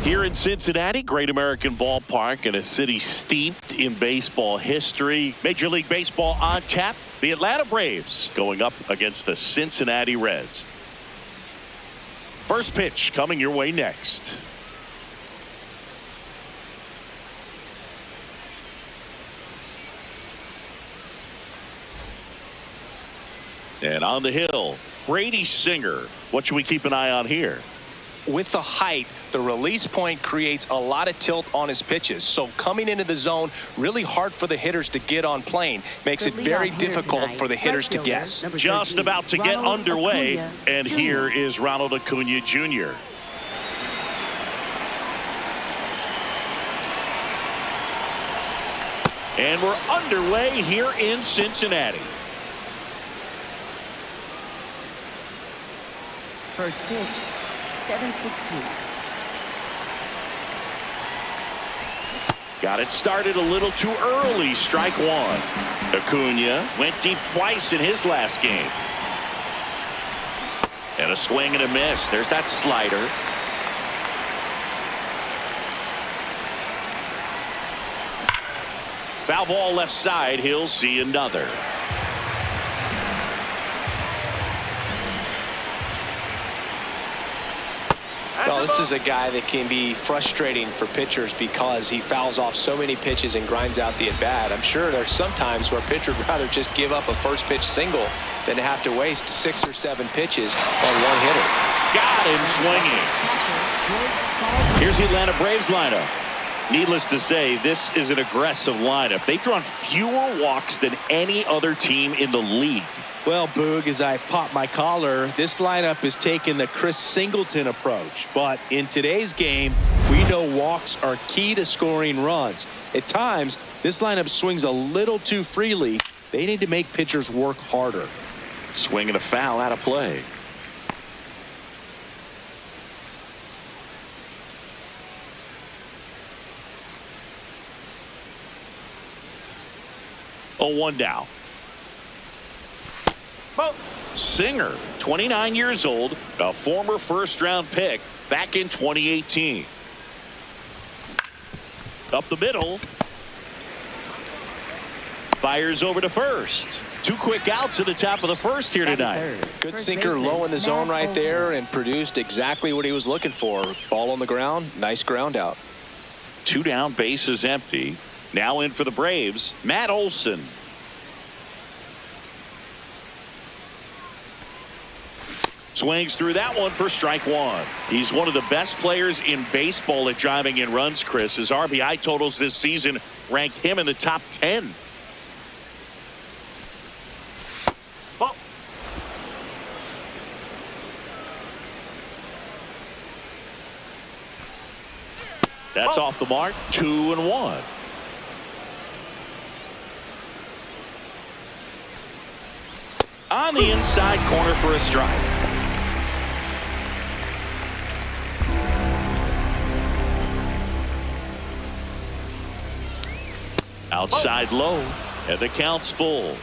Here in Cincinnati, great American ballpark and a city steeped in baseball history. Major League Baseball on tap. The Atlanta Braves going up against the Cincinnati Reds. First pitch coming your way next. And on the hill, Brady Singer. What should we keep an eye on here? With the height, the release point creates a lot of tilt on his pitches. So coming into the zone, really hard for the hitters to get on plane. Makes it very difficult for the hitters to guess. Just about to get underway. And here is Ronald Acuna Jr. And we're underway here in Cincinnati. First pitch, 7-16. Got it started a little too early. Strike one. Acuna went deep twice in his last game. And a swing and a miss. There's that slider. Foul ball left side. He'll see another. Well, this is a guy that can be frustrating for pitchers because he fouls off so many pitches and grinds out the at-bat. I'm sure there's some times where a pitcher would rather just give up a first pitch single than to have to waste 6 or 7 pitches on one hitter. Got him swinging. Here's the Atlanta Braves lineup. Needless to say, this is an aggressive lineup. They've drawn fewer walks than any other team in the league. Well, Boog, as I pop my collar, this lineup is taking the Chris Singleton approach. But in today's game, we know walks are key to scoring runs. At times, this lineup swings a little too freely. They need to make pitchers work harder. Swing and a foul out of play. Oh, 1 down. Singer, 29 years old, a former first-round pick back in 2018. Up the middle. Fires over to first. 2 quick outs at the top of the first here tonight. Good sinker low in the zone right there and produced exactly what he was looking for. Ball on the ground. Nice ground out. 2 down, bases empty. Now in for the Braves, Matt Olson. Swings through that one for strike one. He's one of the best players in baseball at driving in runs, Chris. His RBI totals this season rank him in the top 10. Oh. That's off the mark. 2-1. On the inside corner for a strike. Outside low, and the count's full.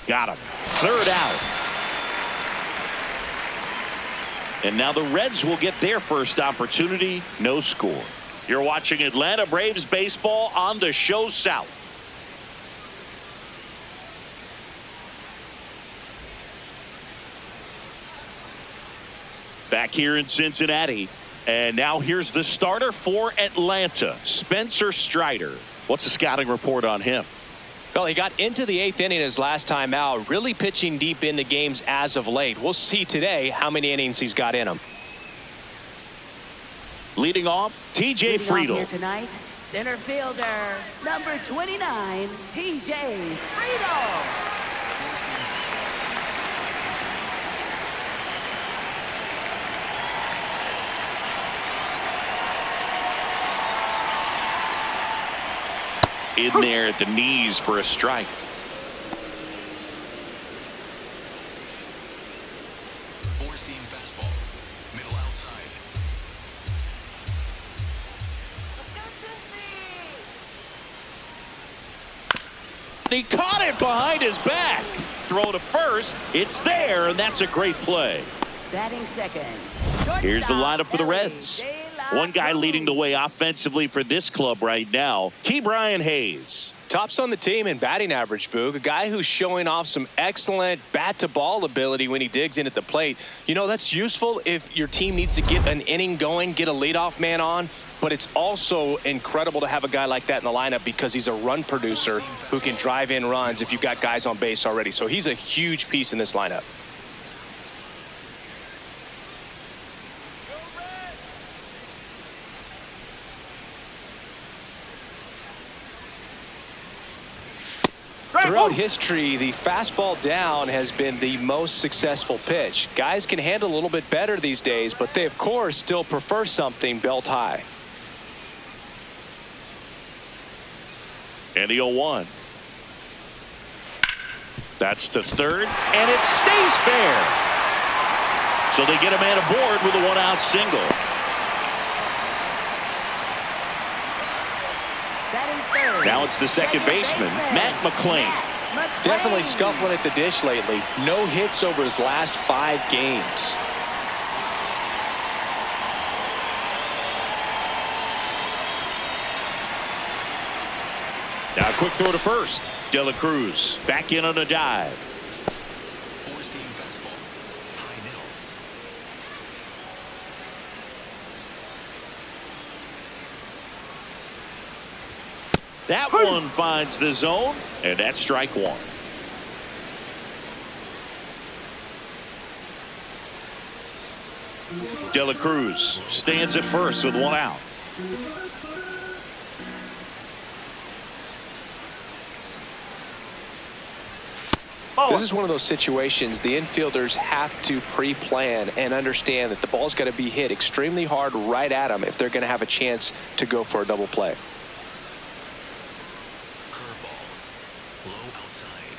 Got him. 3rd out. And now the Reds will get their first opportunity. No score. You're watching Atlanta Braves baseball on the Show South. Back here in Cincinnati. And now here's the starter for Atlanta, Spencer Strider. What's the scouting report on him? Well, he got into the 8th inning his last time out, really pitching deep into games as of late. We'll see today how many innings he's got in him. Leading off, TJ Friedl. Here tonight, center fielder, number 29, TJ Friedl. In there at the knees for a strike. Four-seam fastball, middle outside. He caught it behind his back. throw to first. It's there, and that's a great play. Batting second. Here's the lineup for the Ellie Reds. De La One guy Cruz. leading the way offensively for this club right now, Brian Hayes. Tops on the team in batting average, Boog. A guy who's showing off some excellent bat-to-ball ability when he digs in at the plate. You know, that's useful if your team needs to get an inning going, get a leadoff man on. But it's also incredible to have a guy like that in the lineup because he's a run producer who can drive in runs if you've got guys on base already. So he's a huge piece in this lineup. Throughout history, the fastball down has been the most successful pitch. Guys can handle a little bit better these days, but they, of course, still prefer something belt high. And the 0-1. That's to third, and it stays fair. So they get a man aboard with a one-out single. Now it's the second baseman, Matt McClain. Definitely scuffling at the dish lately. No hits over his last 5 games. Now a quick throw to first. De La Cruz back in on a dive. Four-seam fastball. High middle. That one finds the zone, and that's strike one. De La Cruz stands at first with one out. This is one of those situations the infielders have to pre-plan and understand that the ball's got to be hit extremely hard right at them if they're going to have a chance to go for a double play. Curveball. Low outside.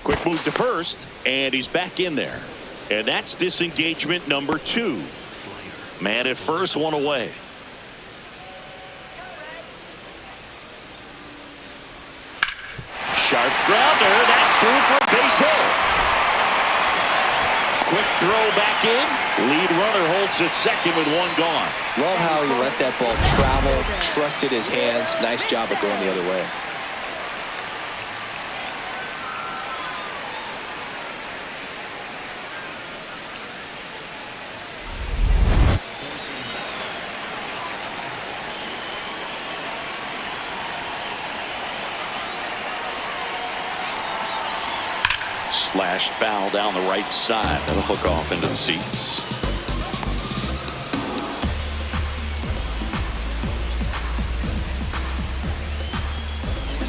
Quick move to first, and he's back in there. And that's disengagement number 2. Slider. Man at first, one away. Sharp grounder. That's through for a base hit. Quick throw back in. Lead runner holds at second with one gone. Love how he let that ball travel, trusted his hands. Nice job of going the other way. Slashed foul down the right side. That'll hook off into the seats.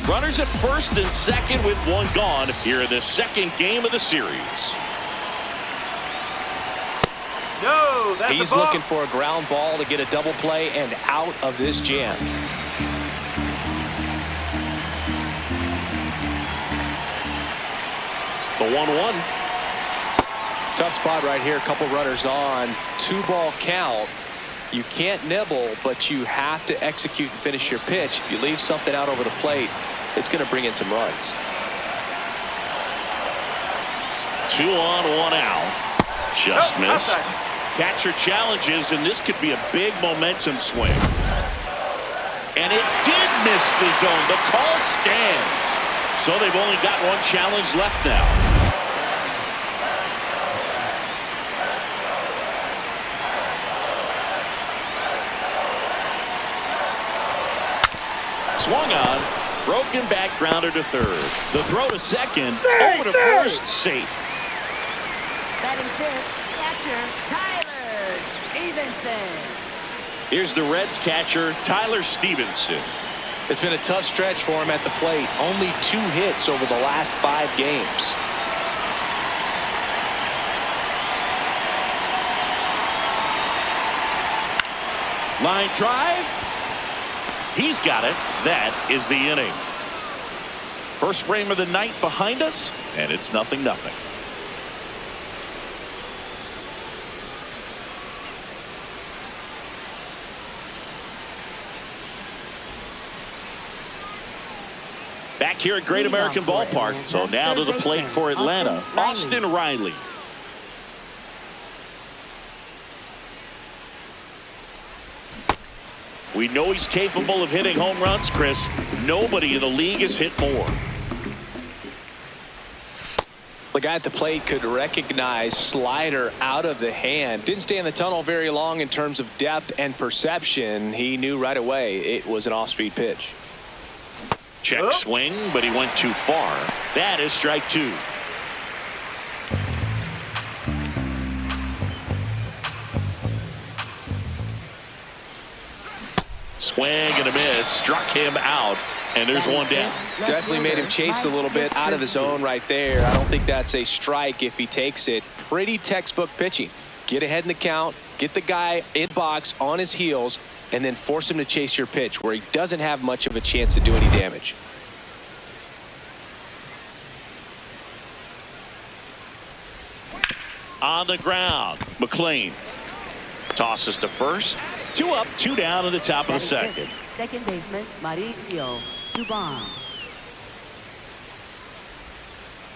Runners at first and second with one gone here in the second game of the series. No, that's He's looking for a ground ball to get a double play and out of this jam. The 1-1. Tough spot right here. A couple runners on. 2-ball count. You can't nibble, but you have to execute and finish your pitch. If you leave something out over the plate, it's going to bring in some runs. 2 on, 1 out. Just missed. Catcher challenges, and this could be a big momentum swing. And it did miss the zone. The call stands. So they've only got one challenge left now. Swung on, broken back grounder to third. The throw to second, over to first, safe. Batting fifth, catcher Tyler Stevenson. Here's the Reds catcher, Tyler Stevenson. It's been a tough stretch for him at the plate. Only 2 hits over the last 5 games. Line drive. He's got it. That is the inning. First frame of the night behind us, and it's 0-0. Back here at Great American Ballpark. So now to the plate for Atlanta, Austin Riley. We know he's capable of hitting home runs, Chris. Nobody in the league has hit more. The guy at the plate could recognize slider out of the hand. Didn't stay in the tunnel very long in terms of depth and perception. He knew right away it was an off-speed pitch. Check swing, but he went too far. That is strike two. Swing and a miss. Struck him out. And there's one down. Definitely made him chase a little bit out of the zone right there. I don't think that's a strike if he takes it. Pretty textbook pitching. Get ahead in the count, get the guy in box on his heels, and then force him to chase your pitch where he doesn't have much of a chance to do any damage. On the ground, McLean tosses to first. 2 up, 2 down in the top of the second. Second baseman Mauricio Dubon.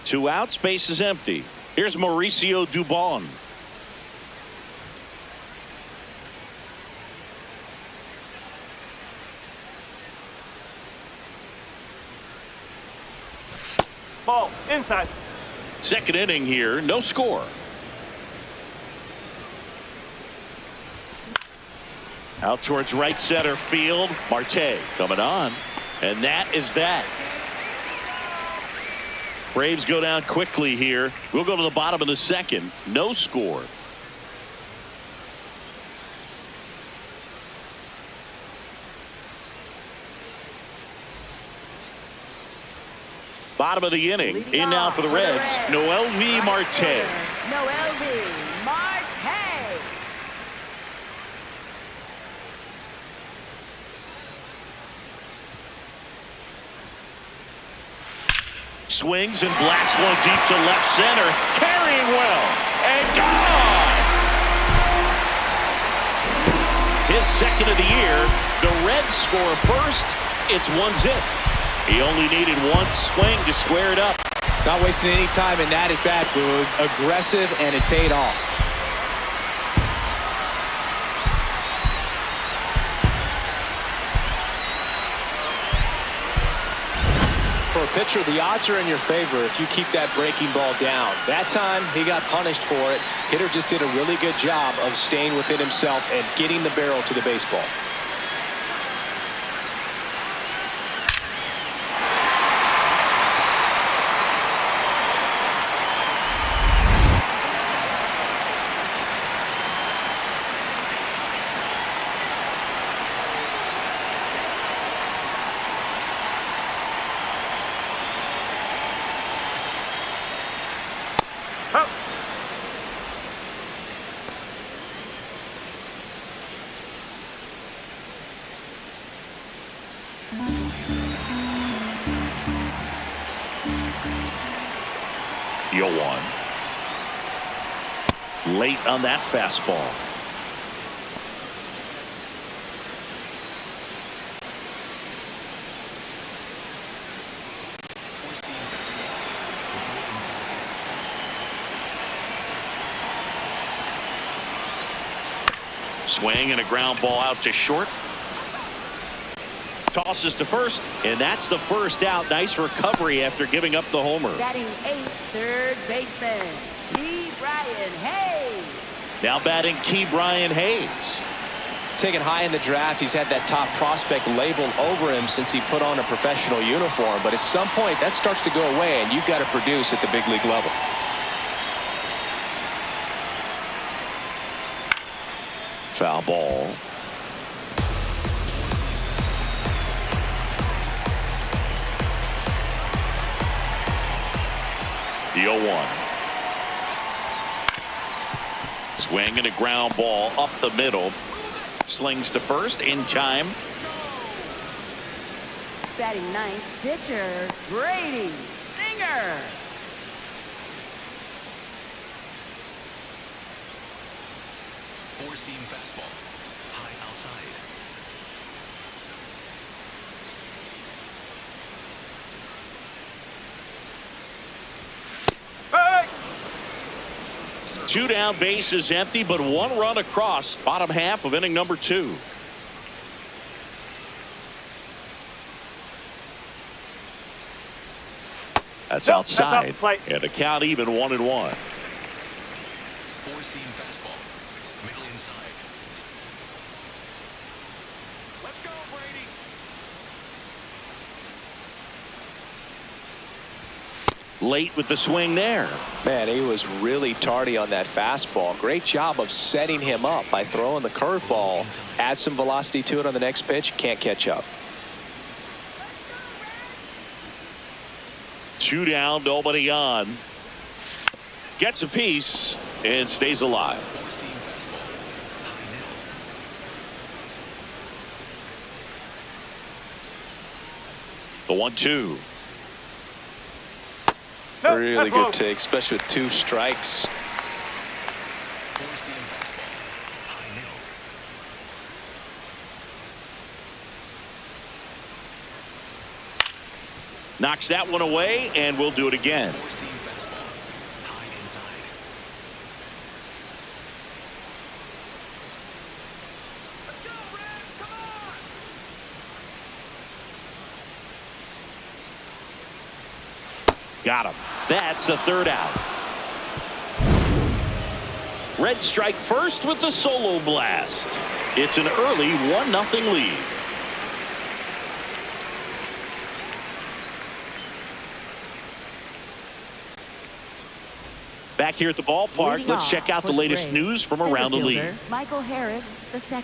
2 outs, base is empty. Here's Mauricio Dubon. Ball inside. Second inning here, no score. Out towards right center field. Marte coming on. And that is that. Braves go down quickly here. We'll go to the bottom of the second. No score. Bottom of the inning. In now for the Reds, Noel V. Marte. Noel V. Marte. Swings and blasts one deep to left center. Carrying well. And gone. His second of the year. The Reds score first. It's 1-0. He only needed one swing to square it up. Not wasting any time in that at-bat, Boog. Aggressive, and it paid off. For a pitcher, the odds are in your favor if you keep that breaking ball down. That time, he got punished for it. Hitter just did a really good job of staying within himself and getting the barrel to the baseball. Yoan. Late on that fastball. Swing and a ground ball out to short. Tosses to first, and that's the first out. Nice recovery after giving up the homer. Batting eighth, third baseman Key Brian Hayes. Now batting Key Brian Hayes. Taken high in the draft, he's had that top prospect labeled over him since he put on a professional uniform. But at some point, that starts to go away, and you've got to produce at the big league level. Foul ball. The 0-1. Swing and a ground ball up the middle. Slings to first in time. Batting ninth, pitcher Brady Singer. Four-seam fastball. High outside. Two down, bases empty, but one run across. Bottom half of inning number 2. That's outside. That's off the And the count even 1-1. Four-seam fastball. Middle inside. Let's go, Brady. Late with the swing there. Man, he was really tardy on that fastball. Great job of setting him up by throwing the curveball. Add some velocity to it on the next pitch. Can't catch up. 2 down, nobody on. Gets a piece and stays alive. Four-seam fastball. High middle. The 1-2. No, Really that's good low. take, especially with 2 strikes. Four-seam fastball. High middle. Knocks that one away, and we'll do it again. Four-seam fastball. High inside. Got him. That's the 3rd out. Red strike first with the solo blast. It's an early 1-0 lead. Back here at the ballpark, Leading let's off check out for the latest Braves, news from center around the league. fielder Michael Harris II.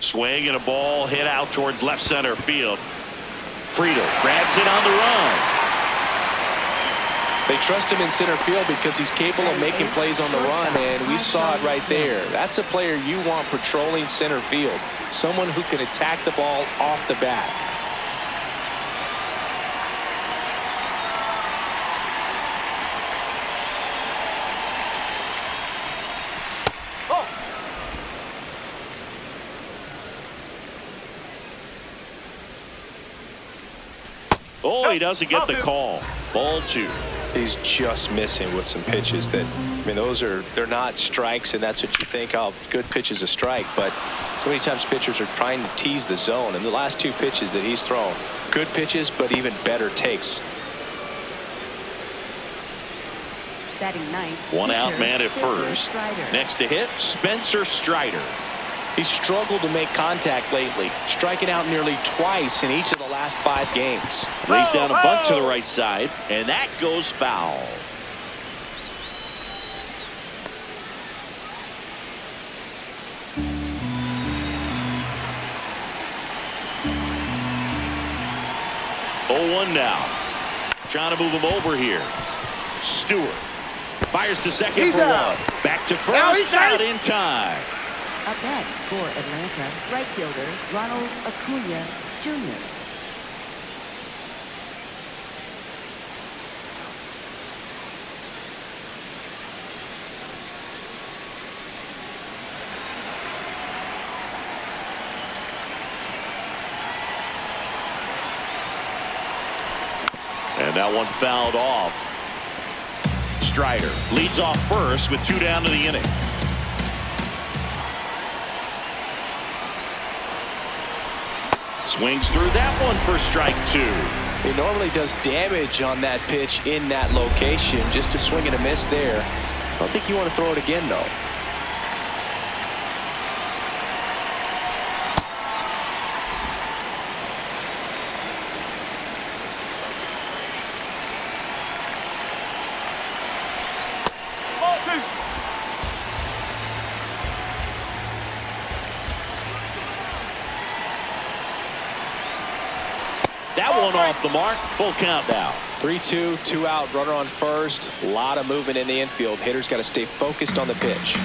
Swing and a ball hit out towards left center field. Friedel grabs it on the run. They trust him in center field because he's capable of making plays on the run, and we saw it right there. That's a player you want patrolling center field. Someone who can attack the ball off the bat. Oh, he doesn't get the call. Ball 2. He's just missing with some pitches that, I mean, they're not strikes, and that's what you think, oh, good pitch is a strike. But so many times pitchers are trying to tease the zone, and the last 2 pitches that he's thrown, good pitches, but even better takes. Batting 9th. One out pitcher, man at Spencer first. Strider. Next to hit, Spencer Strider. He's struggled to make contact lately, striking out nearly twice in each of the last 5 games. Lays down a bunt to the right side, and that goes foul. Oh, 1 now. Trying to move him over here. Stewart fires to second He's for out. 1. Back to Now first, he's out. out in time. Up next for Atlanta, right fielder Ronald Acuna Jr. And that one fouled off. Strider leads off first with 2 down to the inning. Swings through that one for strike 2. He normally does damage on that pitch in that location. Just a swing and a miss there. I don't think you want to throw it again, though. Ball 2. That one off the mark. Full count now. 3-2, 2 out, runner on first. A lot of movement in the infield. Hitter's got to stay focused on the pitch.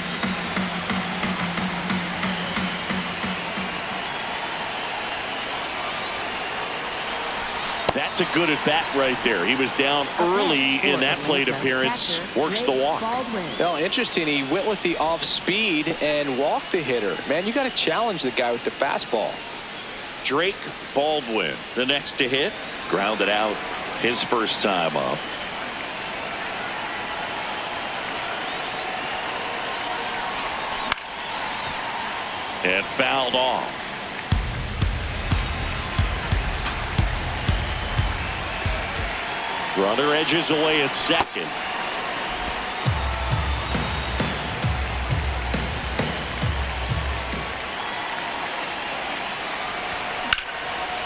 That's a good at bat right there. He was down early in that plate appearance. Works the walk. No, interesting. He went with the off speed and walked the hitter. Man, you got to challenge the guy with the fastball. Drake Baldwin, the next to hit, grounded out his first time up. And fouled off. Runner edges away at second.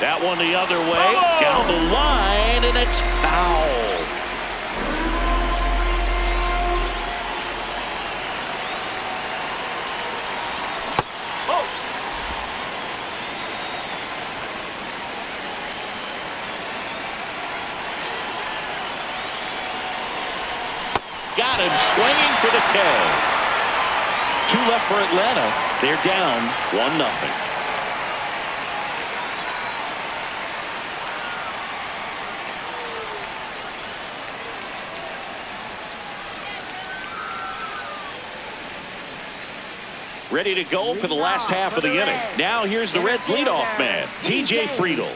That one the other way, down the line, and it's foul. Got him swinging for the K. 2 left for Atlanta. They're down 1-0. Ready to go for the last half of the inning. Now here's the Reds leadoff man, TJ Friedl.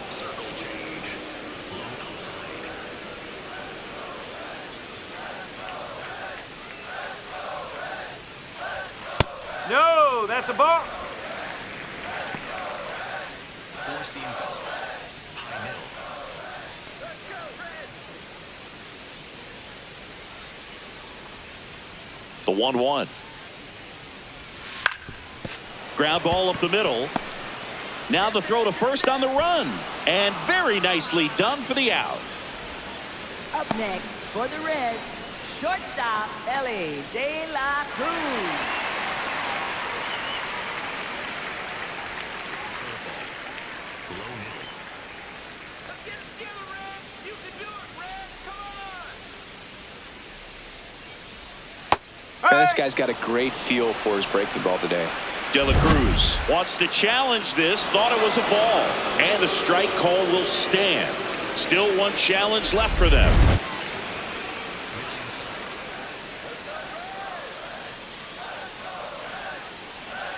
Circle change. Low outside. No, that's a ball. Four-seam fastball. High middle. The 1-1. Ground ball up the middle. Now the throw to first on the run. And very nicely done for the out. Up next for the Reds, shortstop Ellie De La Cruz. Low middle. Man, this guy's got a great feel for his breaking ball today. De La Cruz wants to challenge this, thought it was a ball, and the strike call will stand. Still one challenge left for them.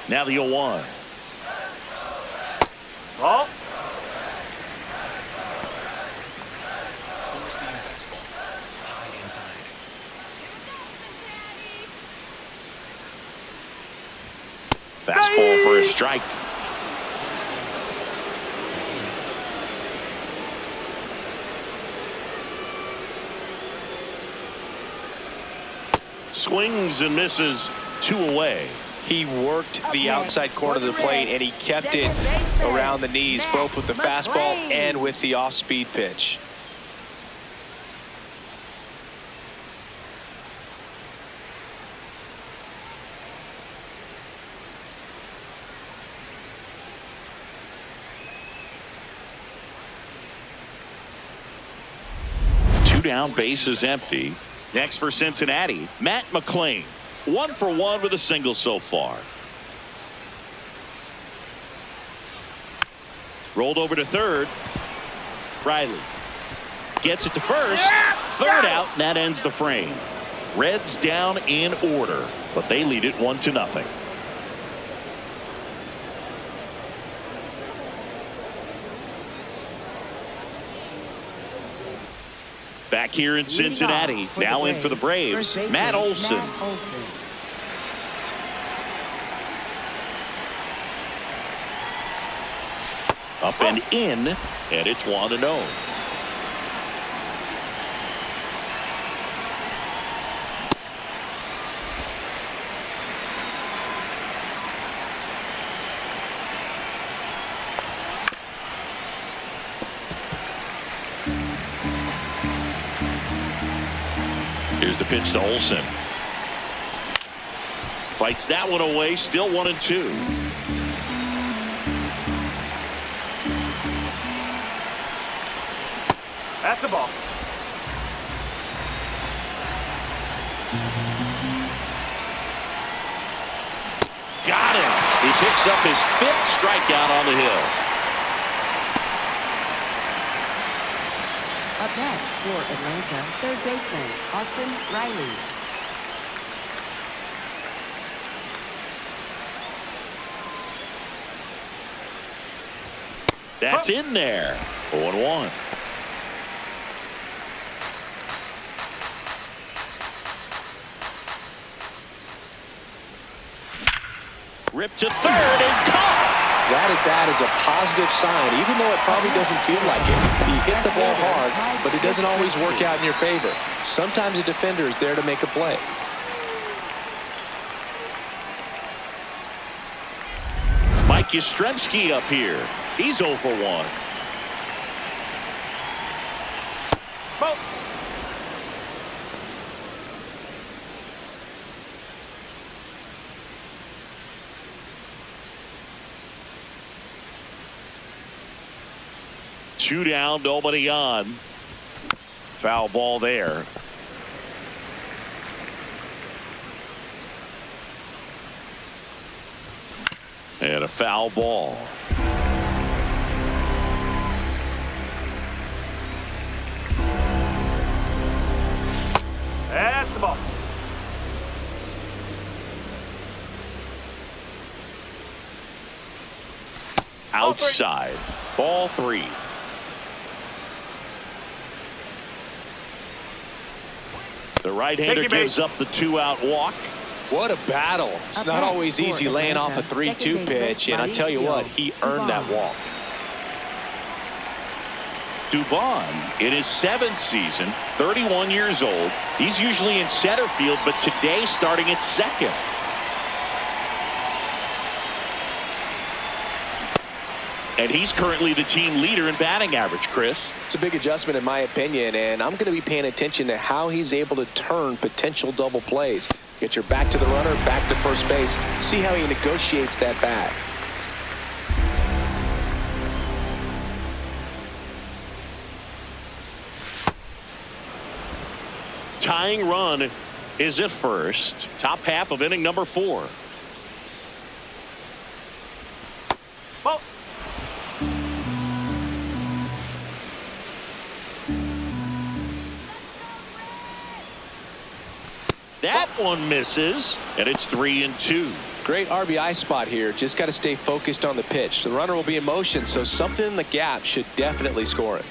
Now the 0-1. Ball. Four-seam fastball. High inside. Fastball for a strike. Swings and misses, 2 away. He worked the outside corner of the plate, and he kept it around the knees, both with the fastball and with the off-speed pitch. Two down, bases empty. Next for Cincinnati, Matt McClain. 1 for 1 with a single so far. Rolled over to third. Riley gets it to first. Third out, and that ends the frame. Reds down in order, but they lead it 1-0. Back here in Cincinnati, now in for the Braves, Matt Olson. Up and in, and it's 1-0. Here's the pitch to Olson. Fights that one away, still 1-2. That's the ball. Got him. He picks up his 5th strikeout on the hill. Up next for Atlanta, third baseman Austin Riley. That's in there. 0-1. Ripped to third and caught. That at bat is a positive sign, even though it probably doesn't feel like it. You hit the ball hard, but it doesn't always work out in your favor. Sometimes a defender is there to make a play. Mike Yastrzemski up here. He's 0 for 1. Ball. Two down, nobody on. Foul ball there. And a foul ball. That's the ball. Outside. Ball 3. The right-hander Take your gives base. up the 2-out walk. What a battle. It's not always easy laying off a 3-2 pitch, and I tell you what, he earned that walk. Dubon in his 7th season, 31 years old. He's usually in center field, but today starting at second. And he's currently the team leader in batting average, Chris. It's a big adjustment in my opinion, and I'm going to be paying attention to how he's able to turn potential double plays. Get your back to the runner, back to first base. See how he negotiates that bat. Tying run is at first. Top half of inning number 4. Ball. That one misses, and it's 3-2. Great RBI spot here. Just got to stay focused on the pitch. The runner will be in motion, so something in the gap should definitely score it.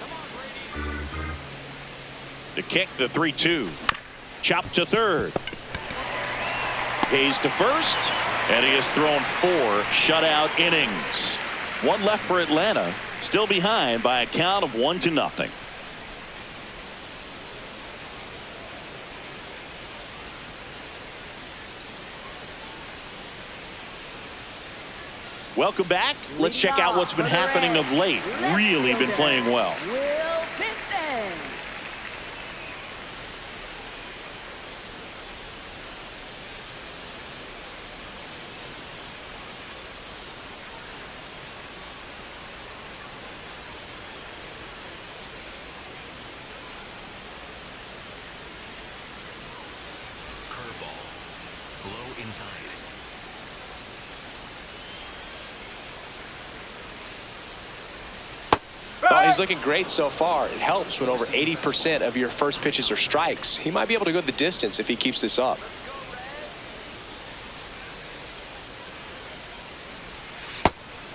The kick, the 3-2. Chop to third. Hayes to first, and he has thrown 4 shutout innings. One left for Atlanta, still behind by a count of 1-0. Welcome back. Let's check out what's been happening of late. Really been playing well. Will Benson. Curveball. Low inside. Oh, he's looking great so far. It helps when over 80% of your first pitches are strikes. He might be able to go the distance if he keeps this up.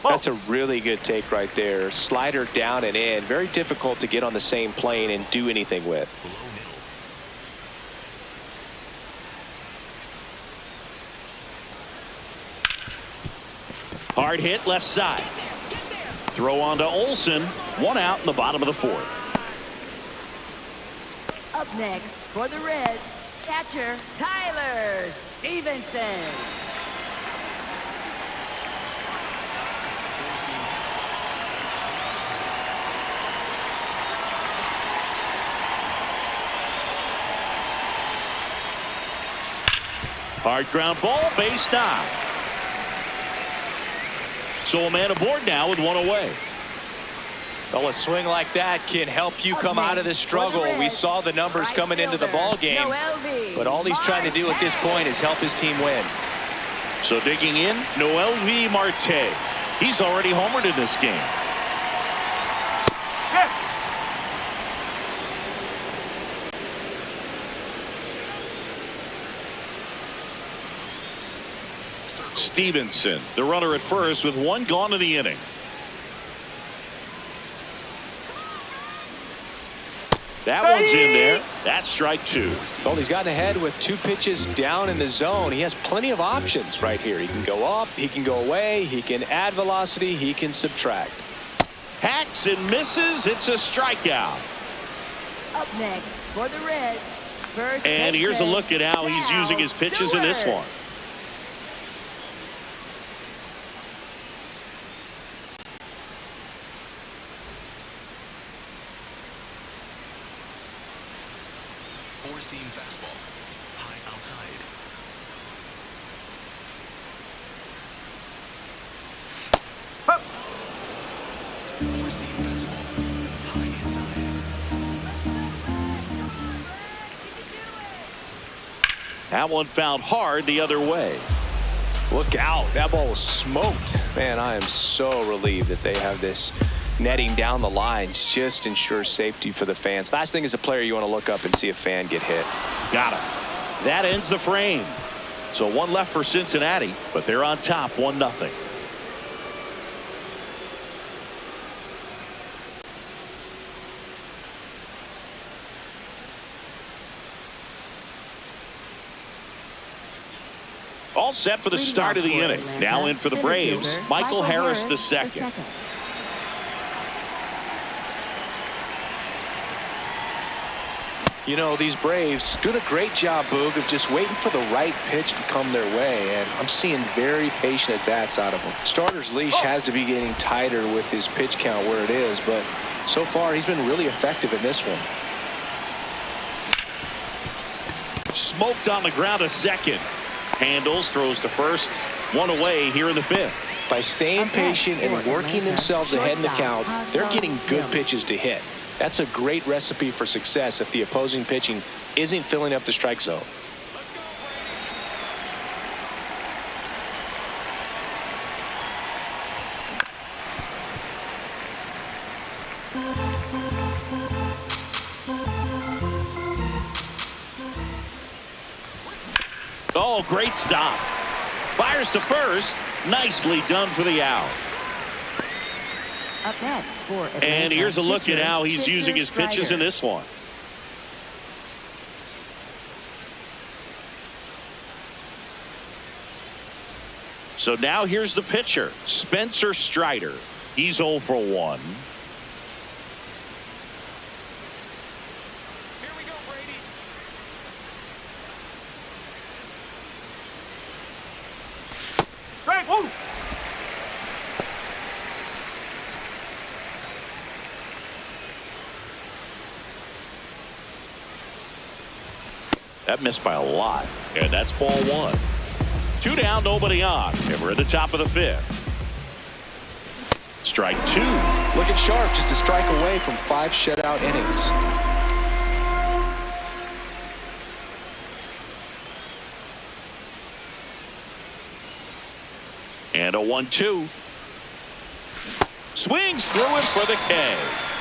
That's a really good take right there. Slider down and in. Very difficult to get on the same plane and do anything with. Low middle. Hard hit left side. Throw on to Olsen. 1 out in the bottom of the 4th. Up next for the Reds, catcher Tyler Stevenson. Hard ground ball, base knock. So a man aboard now with 1 away. Well, a swing like that can help you come out of this struggle. We saw the numbers coming into the ball game, but all he's trying to do at this point is help his team win. So digging in, Noel V. Marte. He's already homered in this game. Stevenson, the runner at first with one gone in the inning. That one's in there. That's strike two. Well, he's gotten ahead with 2 pitches down in the zone. He has plenty of options right here. He can go up, he can go away, he can add velocity, he can subtract. Hacks and misses. It's a strikeout. Up next for the Reds, first And here's a baseman, look at how he's using his pitches in this Stewart. one. Four-seam fastball. High outside. Four-seam fastball. High inside. That one fouled hard the other way. Look out. That ball was smoked. Man, I am so relieved that they have this netting down the lines. Just ensures safety for the fans. Last thing as a player, you want to look up and see a fan get hit. Got him. That ends the frame. So one left for Cincinnati, but they're on top 1-0. All set for the start of the inning. Now in for the Braves, Michael Harris II. You know, these Braves doing a great job, Boog, of just waiting for the right pitch to come their way, and I'm seeing very patient at-bats out of them. Starter's leash has to be getting tighter with his pitch count where it is, but so far he's been really effective in this one. Smoked on the ground, a second. Handles, throws to first. One away here in the 5th. By staying patient and working themselves ahead in the count, they're getting good pitches to hit. That's a great recipe for success if the opposing pitching isn't filling up the strike zone. Oh, great stop. Fires to first. Nicely done for the out. Up next for And here's a look at pitcher, how he's Spencer using his pitches Strider. in this one. So now here's the pitcher, Spencer Strider. He's 0 for 1. Here we go, Brady. Strike. Woo. That missed by a lot. And that's ball 1. 2 down, nobody on. And we're at the top of the 5th. Strike 2. Looking sharp, just a strike away from 5 shutout innings. And a 1-2. Swings through him for the K.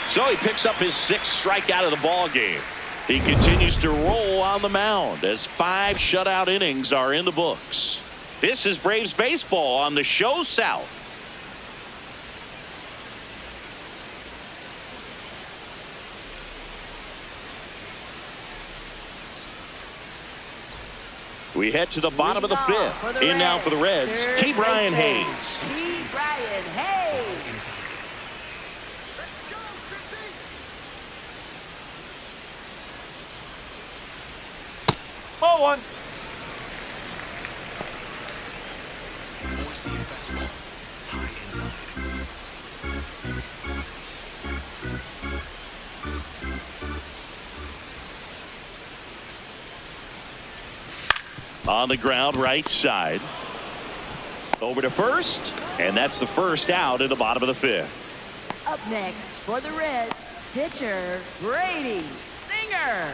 So he picks up his 6th strikeout of the ball game. He continues to roll on the mound as 5 shutout innings are in the books. This is Braves baseball on the Show South. We head to the bottom of the 5th. In now for the Reds, Key Brian Hayes. Key Brian Hayes. Inside. Ball 1. Four-seam fastball. High inside. On the ground, right side. Over to first, and that's the first out in the bottom of the 5th. Up next for the Reds, pitcher Brady Singer.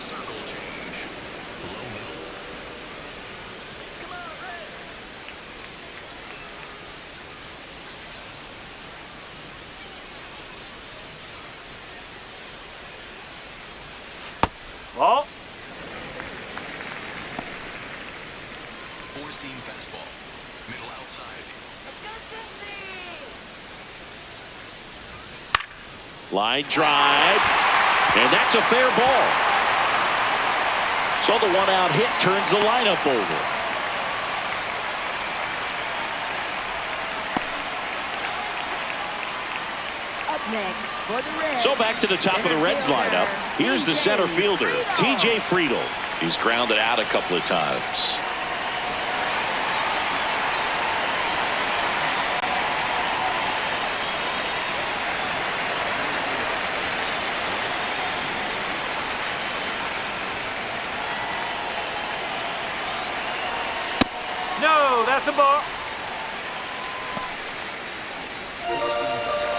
Circle change. Low middle. Ball. Four-seam fastball. Middle outside. Line drive. And that's a fair ball. So the one-out hit turns the lineup over. Up next for the Reds. So back to the top of the Reds lineup. Here's the center fielder, TJ Friedl. He's grounded out a couple of times. No, that's a ball. Four-seam fastball.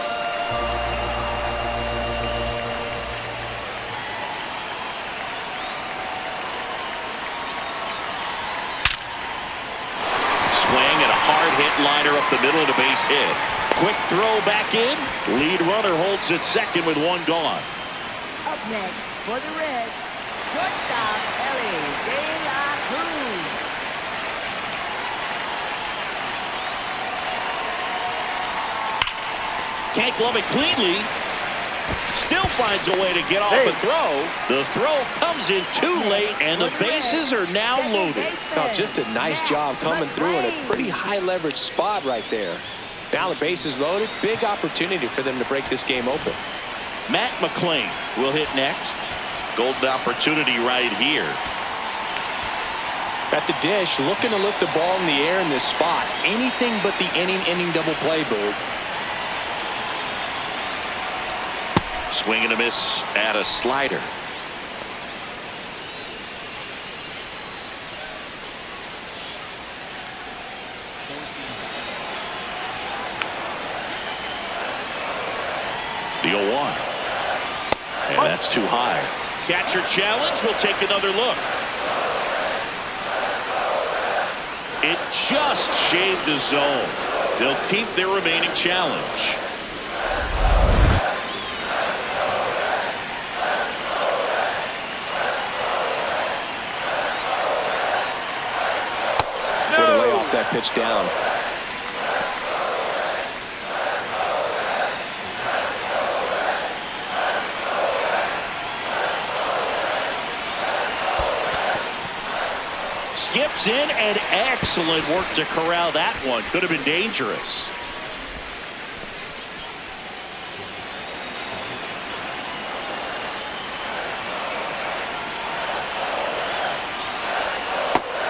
Swing and a hard hit liner up the middle of the base hit. Quick throw back in. Lead runner holds at second with one gone. Up next for the Reds, shortstop Ellie De La Cruz. Can't glove it cleanly. Still finds a way to get off a throw. The throw comes in too late, and the bases are now loaded. Oh, just a nice job coming through in a pretty high leverage spot right there. Now the base is loaded. Big opportunity for them to break this game open. Matt McClain will hit next. Golden opportunity right here. At the dish, looking to lift the ball in the air in this spot. Anything but the inning double play, Bird. Swing and a miss at a slider. Four-seam fastball. The 0-1. And that's too high. Catcher challenge. We'll take another look. It just shaved the zone. They'll keep their remaining challenge. Gonna lay off that pitch down. Skips in, and excellent work to corral that one. Could have been dangerous.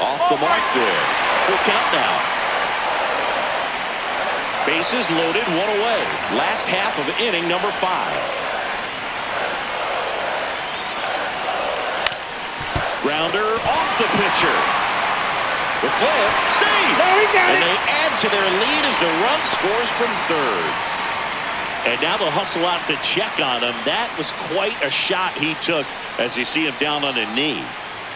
Off the mark there. Full count now. Bases loaded, one away. Last half of inning number 5. Grounder off the pitcher. The flip, save! And they add to their lead as the run scores from third. And now they'll hustle out to check on him. That was quite a shot he took as you see him down on a knee.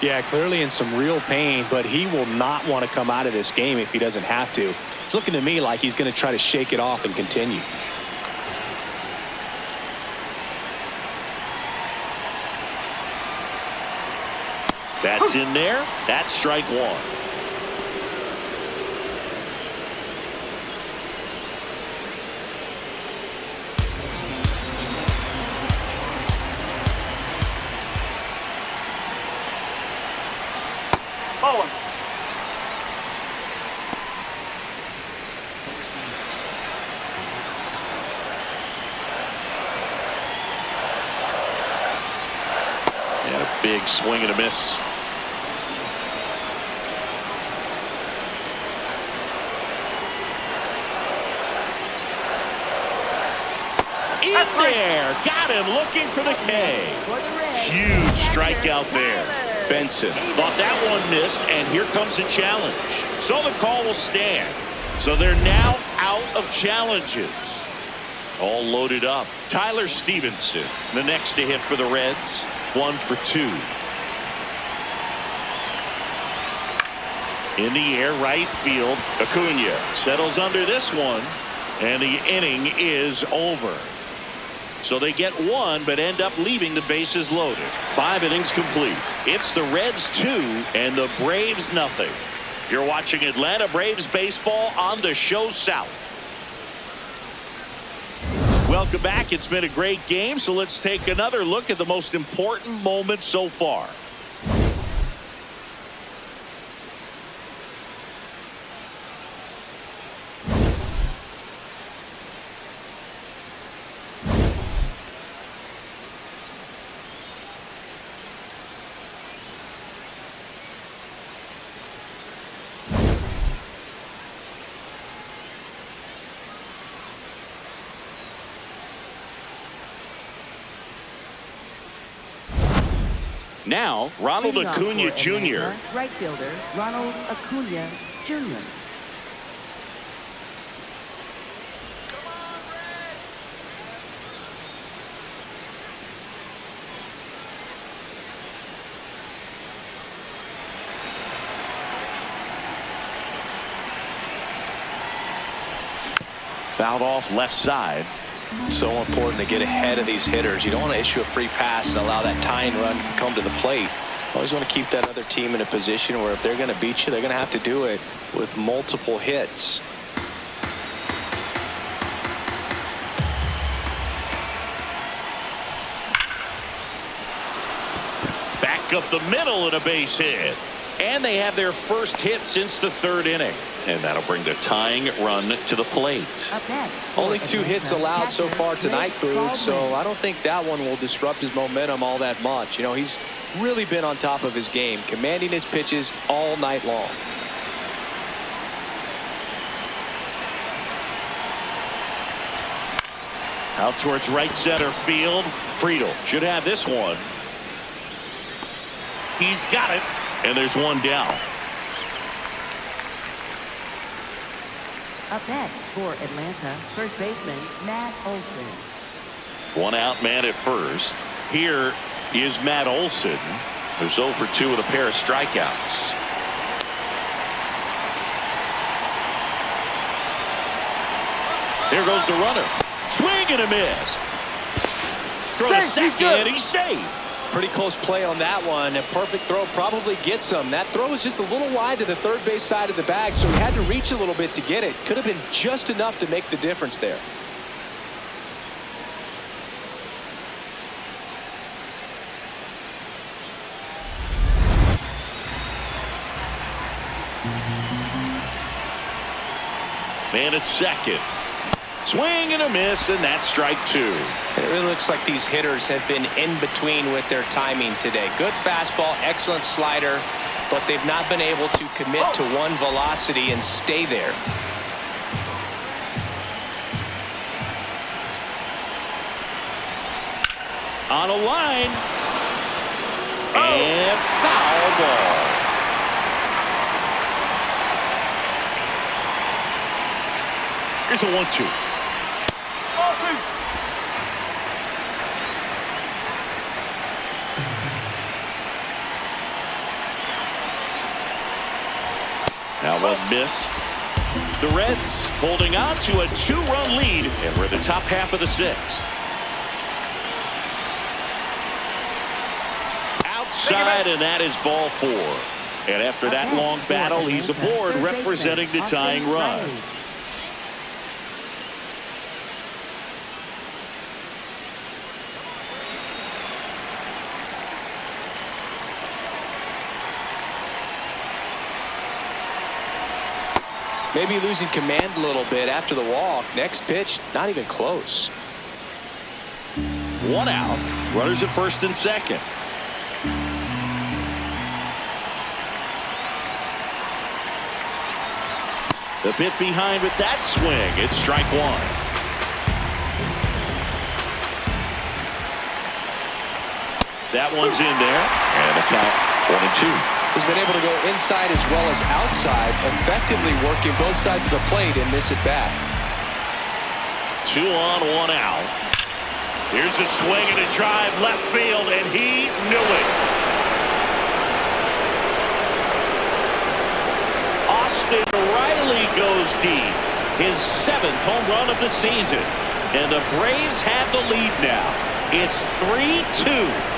Yeah, clearly in some real pain, but he will not want to come out of this game if he doesn't have to. It's looking to me like he's going to try to shake it off and continue. That's in there. That's strike 1. Ball 1. And a big swing and a miss. air. Got him looking for the K. Huge strikeout there. Benson thought that one missed, and here comes a challenge. So the call will stand. So they're now out of challenges. All loaded up. Tyler Stevenson, the next to hit for the Reds. 1 for 2. In the air, right field. Acuna settles under this one, and the inning is over. So they get one, but end up leaving the bases loaded. 5 innings complete. It's the Reds 2 and the Braves nothing. You're watching Atlanta Braves baseball on the Show South. Welcome back. It's been a great game, so let's take another look at the most important moment so far. Now, Ronald Acuna Jr. Right fielder Ronald Acuna Jr. Fouled off left side. So important to get ahead of these hitters. You don't want to issue a free pass and allow that tying run to come to the plate. Always want to keep that other team in a position where if they're going to beat you, they're going to have to do it with multiple hits. Back up the middle and a base hit. And they have their first hit since the 3rd inning. And that'll bring the tying run to the plate. Only 2 hits allowed so far tonight, Boog, so I don't think that one will disrupt his momentum all that much. You know, he's really been on top of his game, commanding his pitches all night long. Out towards right center field. Friedel should have this one. He's got it. And there's one down. Up next for Atlanta, first baseman Matt Olson. 1 out man at first. Here is Matt Olson, who's 0 for 2 with a pair of strikeouts. There goes the runner. Swing and a miss. Throw to second. He's safe. Pretty close play on that one. A perfect throw probably gets him. That throw was just a little wide to the third base side of the bag, so he had to reach a little bit to get it. Could have been just enough to make the difference there. Man at second. Swing and a miss, and that's strike 2. It really looks like these hitters have been in between with their timing today. Good fastball, excellent slider, but they've not been able to commit to one velocity and stay there. On a line. And foul ball. Here's a 1-2. Now one missed. The Reds holding on to a 2-run lead, and we're in the top half of the 6th. Outside, and that is ball 4. And after that long battle, he's aboard representing the tying run. Maybe losing command a little bit after the walk. Next pitch, not even close. 1 out. Runners at first and second. The bit behind with that swing. It's strike 1. That one's in there. And the count 1-2. He's been able to go inside as well as outside, effectively working both sides of the plate in this at bat. 2 on, 1 out. Here's a swing and a drive left field, and he knew it. Austin Riley goes deep. His 7th home run of the season. And the Braves have the lead now. It's 3-2.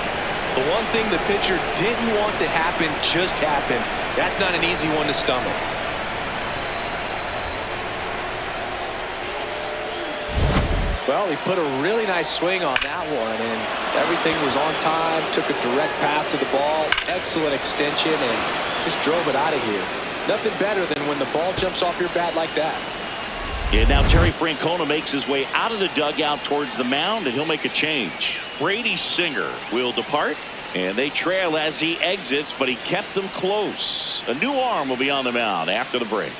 The one thing the pitcher didn't want to happen just happened. That's not an easy one to stomach. Well, he put a really nice swing on that one, and everything was on time, took a direct path to the ball, excellent extension, and just drove it out of here. Nothing better than when the ball jumps off your bat like that. And now Terry Francona makes his way out of the dugout towards the mound, and he'll make a change. Brady Singer will depart, and they trail as he exits, but he kept them close. A new arm will be on the mound after the break.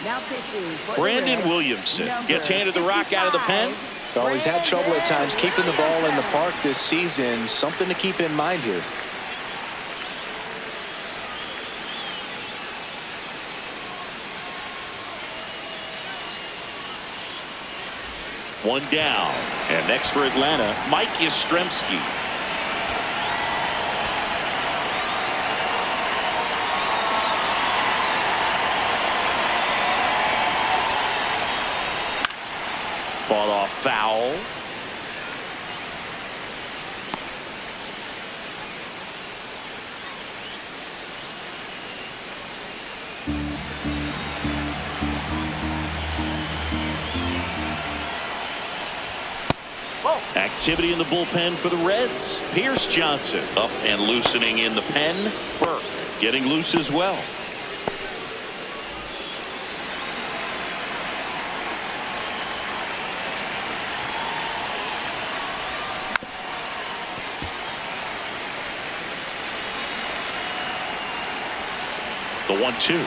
Now pitching for the Brandon Reds, Williamson number gets handed the rock out of the pen. Well, he's had trouble at times keeping the ball in the park this season. Something to keep in mind here. One down. And next for Atlanta, Mike Yastrzemski. Fought off foul. Activity in the bullpen for the Reds. Pierce Johnson up and loosening in the pen. Burke getting loose as well. The 1-2.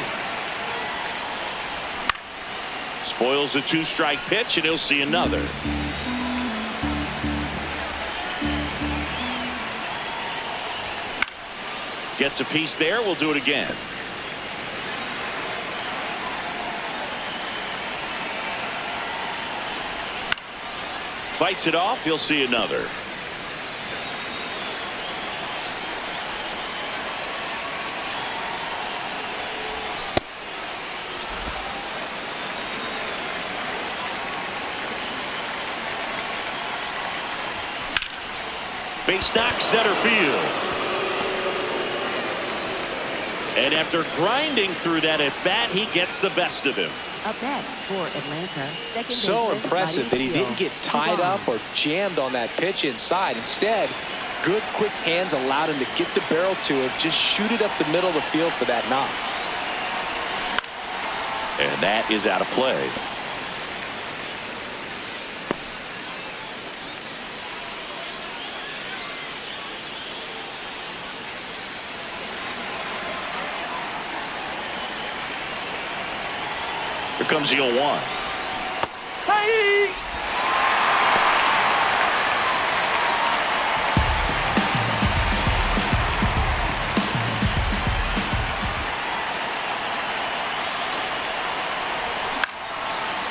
Spoils the 2-strike pitch, and he'll see another. Gets a piece there. We'll do it again. Fights it off. He'll see another. Base knock center field. And after grinding through that at bat, he gets the best of him. Up next for Atlanta, second So baseman, impressive that he didn't get tied up or jammed on that pitch inside. Instead, good quick hands allowed him to get the barrel to it, just shoot it up the middle of the field for that knock. And that is out of play. Here comes the 0-1. Hey!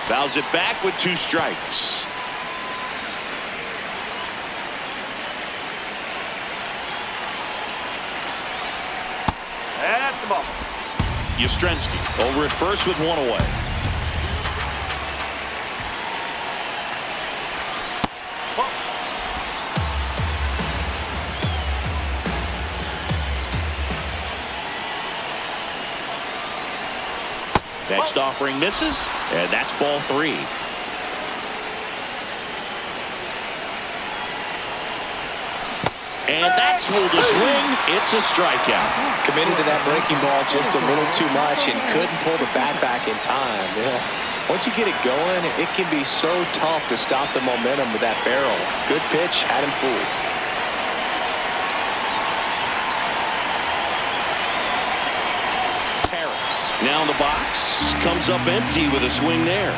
Fouls it back with 2 strikes. That's the ball. Yastrzemski over at first with 1 away. Next offering misses, and that's ball 3. And that's ruled a swing. It's a strikeout. Committed to that breaking ball just a little too much and couldn't pull the bat back in time. Yeah. Once you get it going, it can be so tough to stop the momentum with that barrel. Good pitch, had him fooled. Now in the box, comes up empty with a swing there.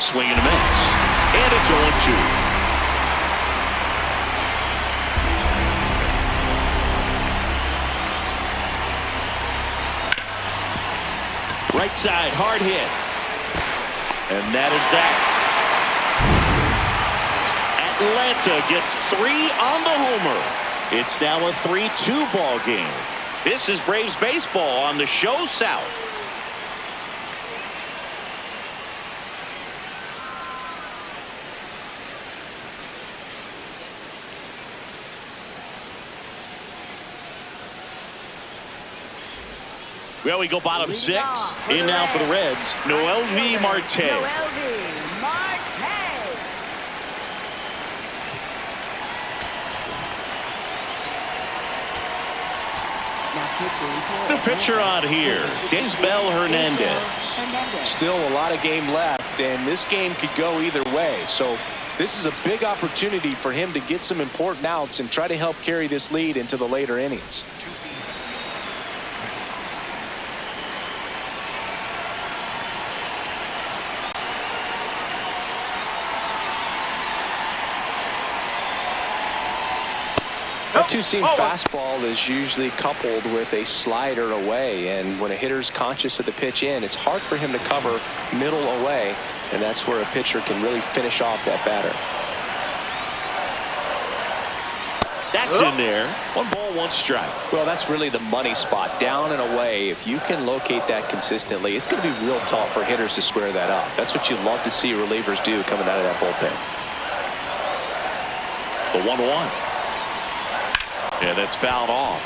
Swing and a miss. And it's 0-2. Right side, hard hit. And that is that. Atlanta gets 3 on the homer. It's now a 3-2 ball game. This is Braves baseball on the Show South. Well, we go bottom 6. In now for the Reds, MLB Marte. MLB Marte. The pitcher on here, Bell Hernandez. Still a lot of game left, and this game could go either way. So this is a big opportunity for him to get some important outs and try to help carry this lead into the later innings. That two-seam fastball is usually coupled with a slider away, and when a hitter's conscious of the pitch in, it's hard for him to cover middle away, and that's where a pitcher can really finish off that batter. That's in there. 1 ball, 1 strike. Well, that's really the money spot, down and away. If you can locate that consistently, it's going to be real tough for hitters to square that up. That's what you love to see relievers do coming out of that bullpen. The 1-1. Yeah, that's fouled off.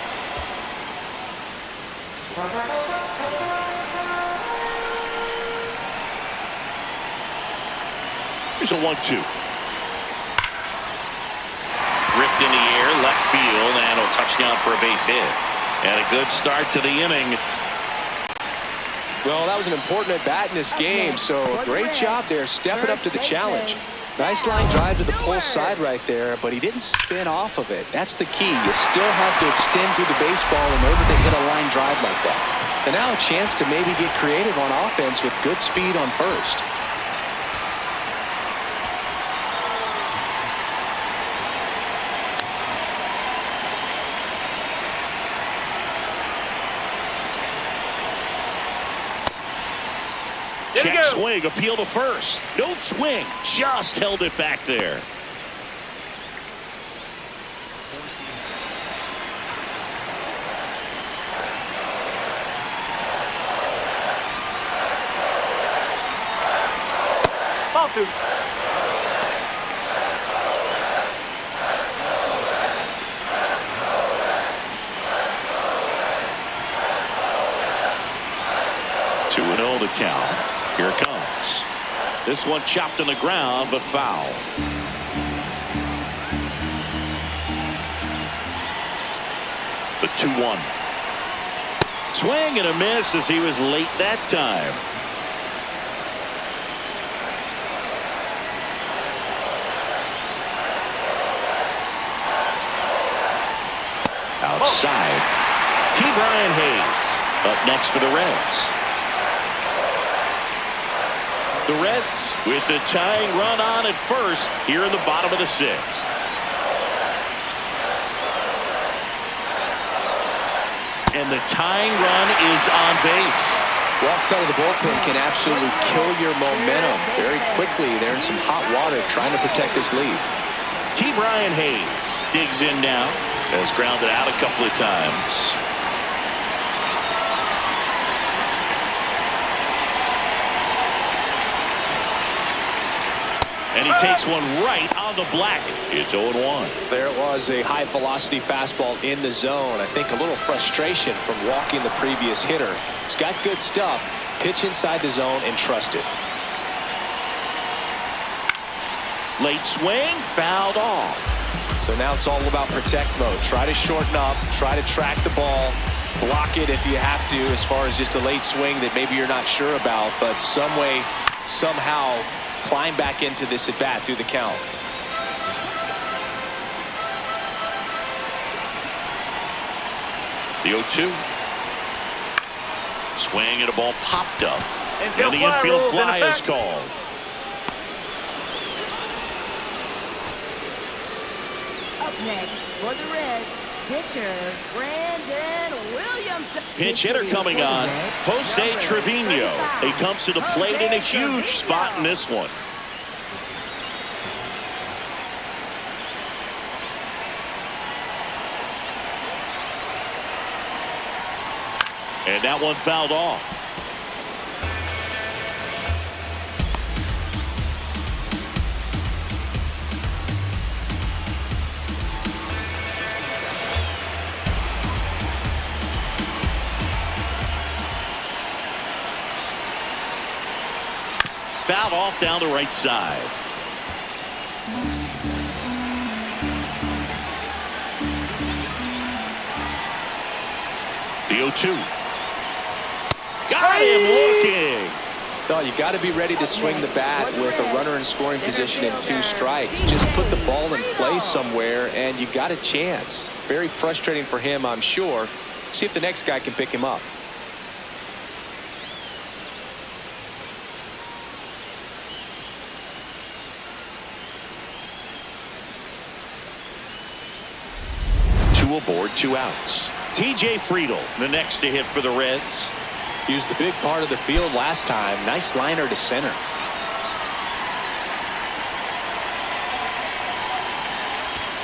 Here's a 1-2. Ripped in the air, left field, and a touchdown for a base hit. And a good start to the inning. Well, that was an important at-bat in this game, so a great job there stepping up to the challenge. Nice line drive to the pull side right there, but he didn't spin off of it. That's the key. You still have to extend through the baseball in order to hit a line drive like that. And now a chance to maybe get creative on offense with good speed on first. Check swing, appeal to first. No swing, just held it back there. Ball 2. Two and 0 to count. Here it comes. This one chopped on the ground, but foul. The 2-1. Swing and a miss as he was late that time. Outside. Brian Hayes up next for the Reds. The Reds with the tying run on at first here in the bottom of the 6th. And the tying run is on base. Walks out of the bullpen can absolutely kill your momentum very quickly. They're in some hot water trying to protect this lead. Brian Hayes digs in now. Has grounded out a couple of times. And he takes one right on the black. It's 0-1. There was a high velocity fastball in the zone. I think a little frustration from walking the previous hitter. He's got good stuff. Pitch inside the zone and trust it. Late swing, fouled off. So now it's all about protect mode. Try to shorten up, try to track the ball, block it if you have to, as far as just a late swing that maybe you're not sure about, but some way, somehow climb back into this at bat through the count. The 0-2. Swing and a ball popped up. And the infield fly is called. Up next for the Reds, pitcher Brandon Williamson. Pinch hitter coming on, Jose Trevino. He comes to the plate in a huge spot in this one. And that one fouled off. Fouled off down the right side. The 0-2. Got him looking. No, you got to be ready to swing the bat with a runner in scoring position and 2 strikes. Just put the ball in play somewhere and you got a chance. Very frustrating for him, I'm sure. See if the next guy can pick him up. Two aboard, 2 outs. TJ Friedel, the next to hit for the Reds. Used the big part of the field last time. Nice liner to center.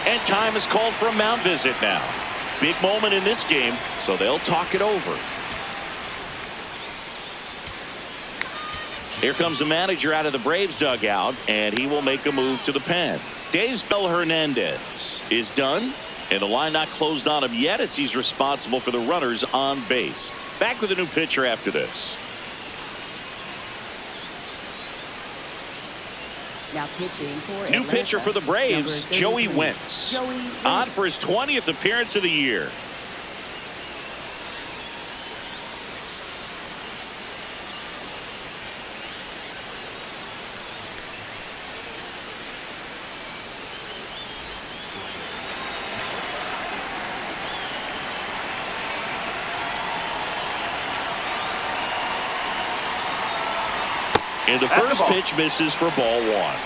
And time is called for a mound visit now. Big moment in this game, so they'll talk it over. Here comes the manager out of the Braves dugout, and he will make a move to the pen. Daysbel Hernandez is done, and the line not closed on him yet as he's responsible for the runners on base. Back with a new pitcher after this. Now pitching for New Atlanta, pitcher for the Braves, number Joey 33. Wentz. Joey Wentz. On for his 20th appearance of the year. And the first pitch misses for ball 1.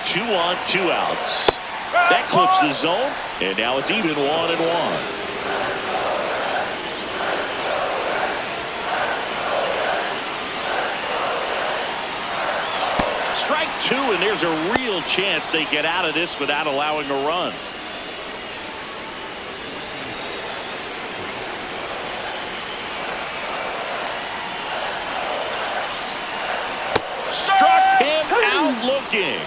Two on, 2 outs. That clips the zone, and now it's even 1-1. Strike 2, and there's a real chance they get out of this without allowing a run. Struck him out looking.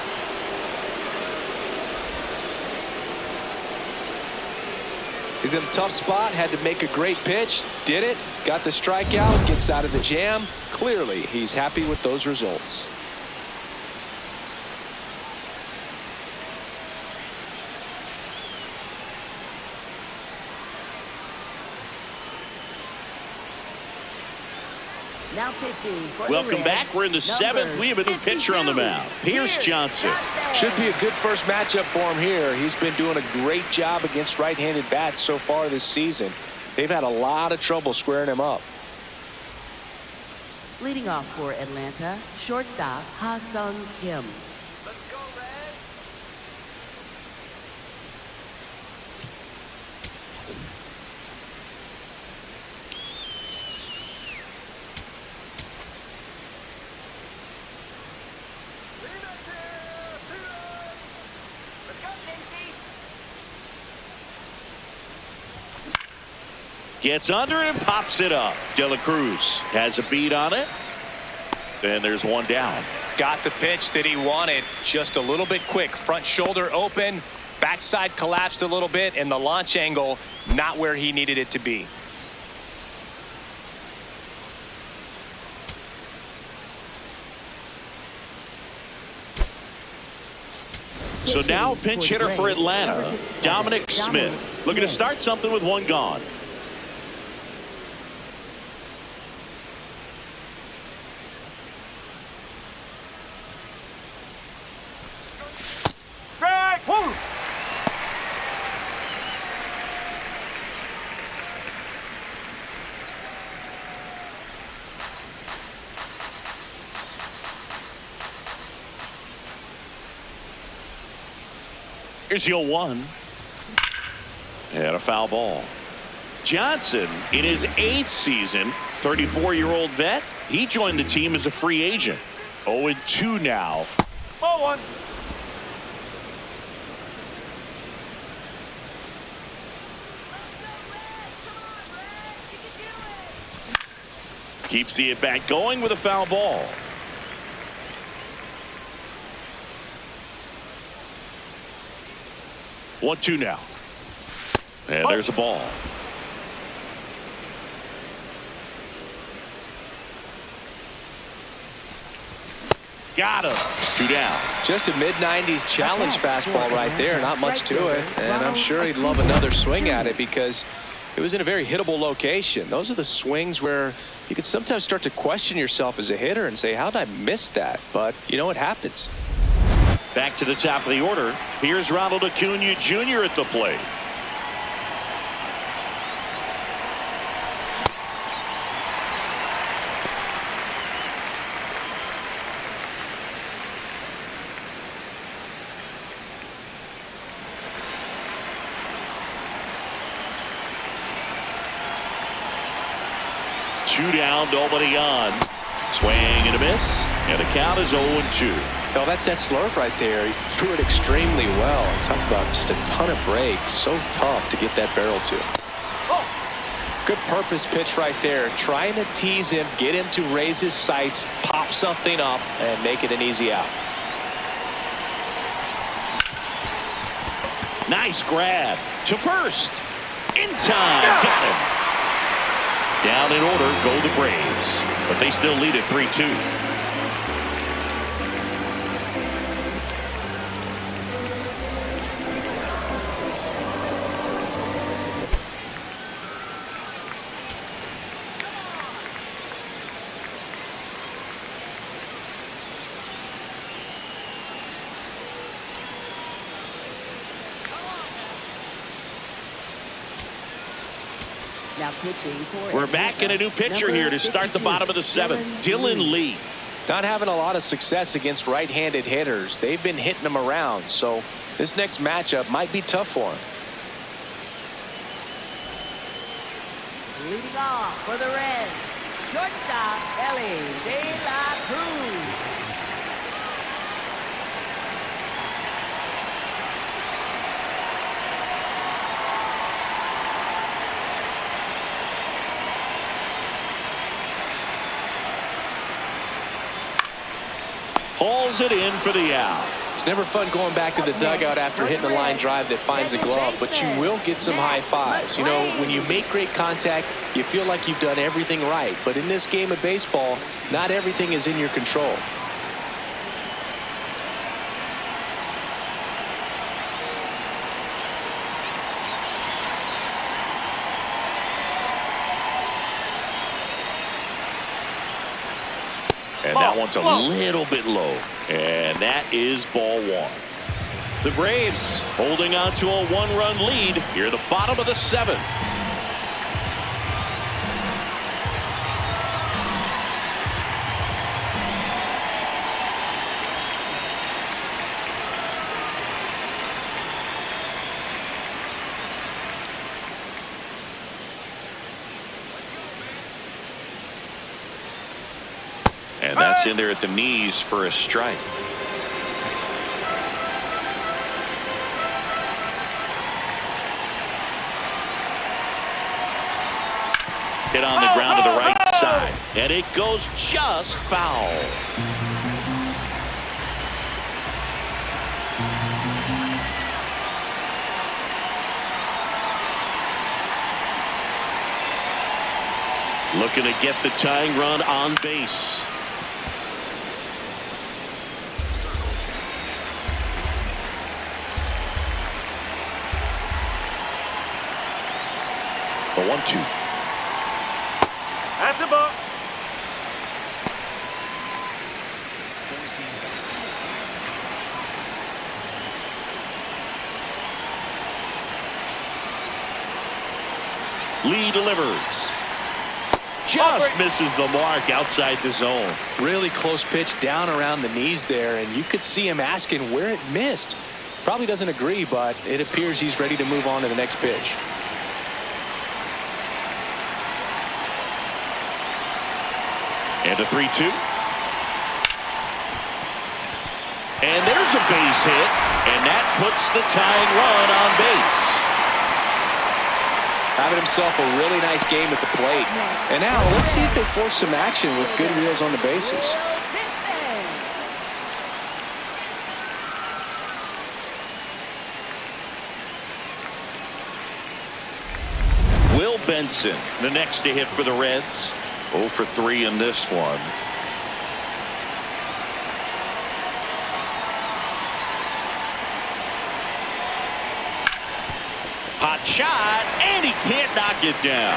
He's in a tough spot, had to make a great pitch, did it, got the strikeout, gets out of the jam. Clearly, he's happy with those results. Now pitching for Welcome the back. Reds, We're in the 7th. We have a new pitcher on the mound. Pierce Johnson. Should be a good first matchup for him here. He's been doing a great job against right-handed bats so far this season. They've had a lot of trouble squaring him up. Leading off for Atlanta, shortstop Ha-Sung Kim. Gets under it and pops it up. De La Cruz has a beat on it. And there's one down. Got the pitch that he wanted, just a little bit quick. Front shoulder open, backside collapsed a little bit, and the launch angle not where he needed it to be. So now pinch hitter for Atlanta, Dominic Smith. Looking to start something with one gone. Here's your 1. And a foul ball. Johnson, in his 8th season, 34-year-old vet, he joined the team as a free agent. 0-2 now. Ball 1. Keeps the at-bat going with a foul ball. One, 2 now. And there's a ball. Got him. 2 down. Just a mid-90s challenge fastball right there. Not much to it. And I'm sure he'd love another swing at it because it was in a very hittable location. Those are the swings where you can sometimes start to question yourself as a hitter and say, how did I miss that? But, you know, it happens. Back to the top of the order. Here's Ronald Acuna Jr. at the plate. Two down, nobody on. Swing and a miss, and the count is 0-2. No, that's that slurve right there. He threw it extremely well. Talk about just a ton of breaks. So tough to get that barrel to. Oh. Good purpose pitch right there. Trying to tease him, get him to raise his sights, pop something up, and make it an easy out. Nice grab to first. In time. Got him. Down in order go the Braves, but they still lead at 3-2. Now pitching for We're back in a new pitcher here to start the bottom of the 7th. Dylan Lee. Not having a lot of success against right-handed hitters. They've been hitting them around, so this next matchup might be tough for him. Leading off for the Reds, shortstop Ellie De La Cruz. Hauls it in for the out. It's never fun going back to the dugout after hitting a line drive that finds a glove, but you will get some high fives. You know, when you make great contact, you feel like you've done everything right. But in this game of baseball, not everything is in your control. And that one's a little bit low. And that is ball 1. The Braves holding on to a 1-run lead here at the bottom of the 7th. And that's in there at the knees for a strike. Hit on the ground to the right side. And it goes just foul. Looking to get the tying run on base. The 1-2. That's a ball. Lee delivers. Just misses the mark outside the zone. Really close pitch down around the knees there, and you could see him asking where it missed. Probably doesn't agree, but it appears he's ready to move on to the next pitch. And a 3-2. And there's a base hit, and that puts the tying run on base. Having himself a really nice game at the plate. And now let's see if they force some action with good wheels on the bases. Will Benson, the next to hit for the Reds. 0 for 3 in this one. Hot shot, and he can't knock it down.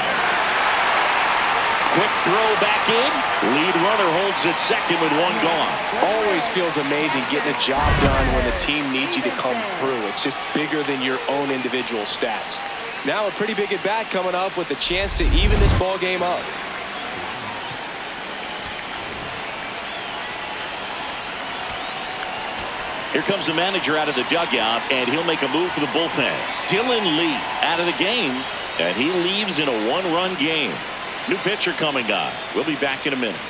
Quick throw back in. Lead runner holds at second with one gone. Always feels amazing getting a job done when the team needs you to come through. It's just bigger than your own individual stats. Now a pretty big at bat coming up with a chance to even this ball game up. Here comes the manager out of the dugout, and he'll make a move for the bullpen. Dylan Lee out of the game, and he leaves in a one-run game. New pitcher coming on. We'll be back in a minute.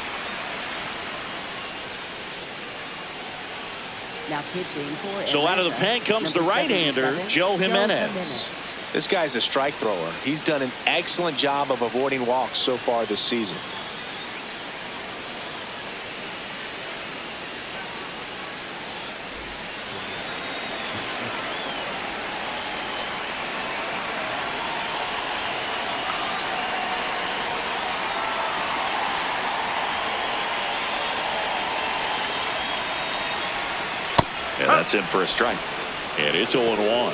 Now pitching for So out of the pen comes the right-hander, Joe Jimenez. This guy's a strike thrower. He's done an excellent job of avoiding walks so far this season. And that's in for a strike. And it's 0-1.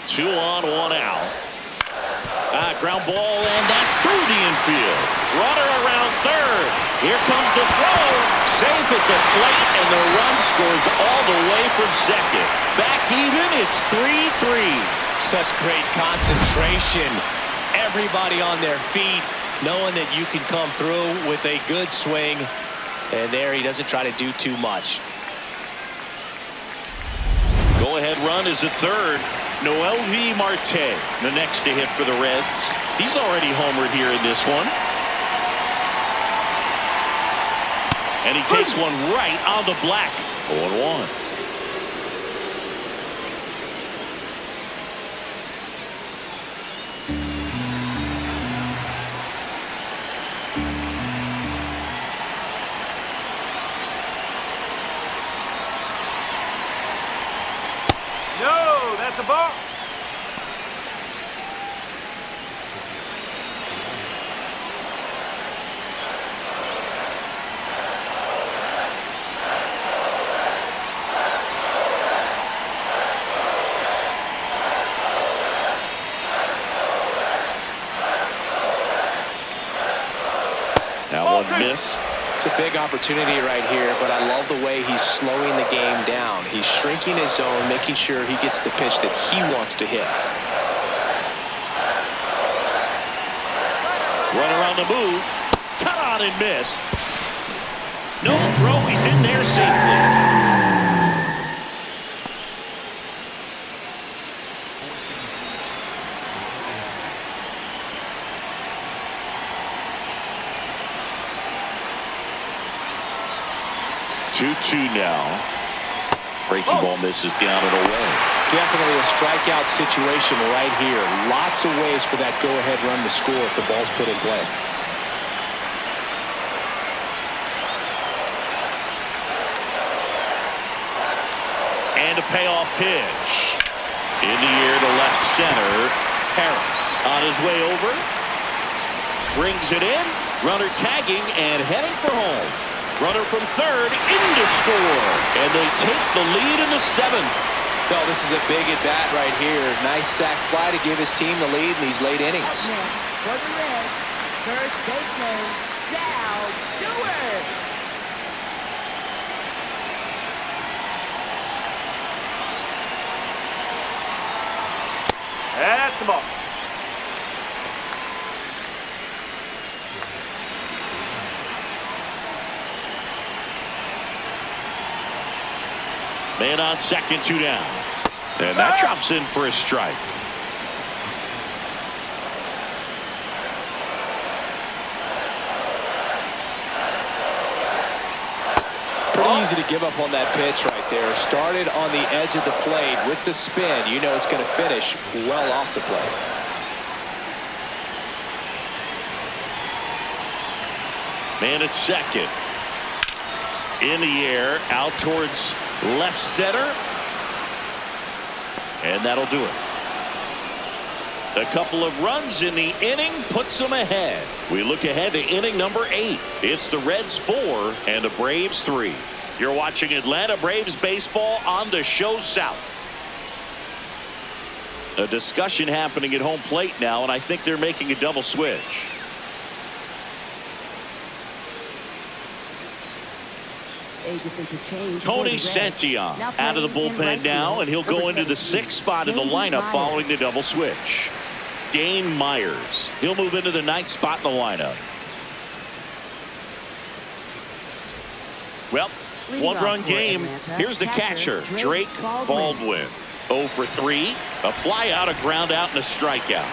Two on, one out. Ground ball, and that's through the infield. Runner around third. Here comes the throw. Safe at the plate, and the run scores all the way from second. Back even, it's 3-3. Such great concentration. Everybody on their feet, knowing that you can come through with a good swing. And there he doesn't try to do too much. Go-ahead run is at third. Noelvi Marte, the next to hit for the Reds. He's already homered here in this one. And he takes one right on the black. 0-1. No, that's a ball. That one missed. It's a big opportunity right here, but I love the way he's slowing the game down. He's shrinking his zone, making sure he gets the pitch that he wants to hit. Runner on the move. Cut on and miss. No throw. He's in there safely. 2-2 now. Breaking ball misses down and away. Definitely a strikeout situation right here. Lots of ways for that go-ahead run to score if the ball's put in play. And a payoff pitch. In the air to left center. Harris on his way over. Brings it in. Runner tagging and heading for home. Runner from third in to score. And they take the lead in the seventh. No, this is a big at bat right here. Nice sac fly to give his team the lead in these late innings. Up next for the Reds, first baseman, Sal Stewart. That's the ball. Man on second, 2 down. And that drops in for a strike. Pretty easy to give up on that pitch right there. Started on the edge of the plate with the spin. You know it's going to finish well off the plate. Man at second. In the air, out towards left center. And that'll do it. A couple of runs in the inning puts them ahead. We look ahead to inning number 8. It's the Reds 4 and the Braves 3. You're watching Atlanta Braves baseball on the Show South. A discussion happening at home plate now, and I think they're making a double switch. Tony Santillan out of the bullpen now, and he'll go into the 6th spot in the lineup following the double switch. Dane Myers, he'll move into the 9th spot in the lineup. Well, one-run game. Here's the catcher, Drake Baldwin. 0 for 3, a fly out, a ground out, and a strikeout.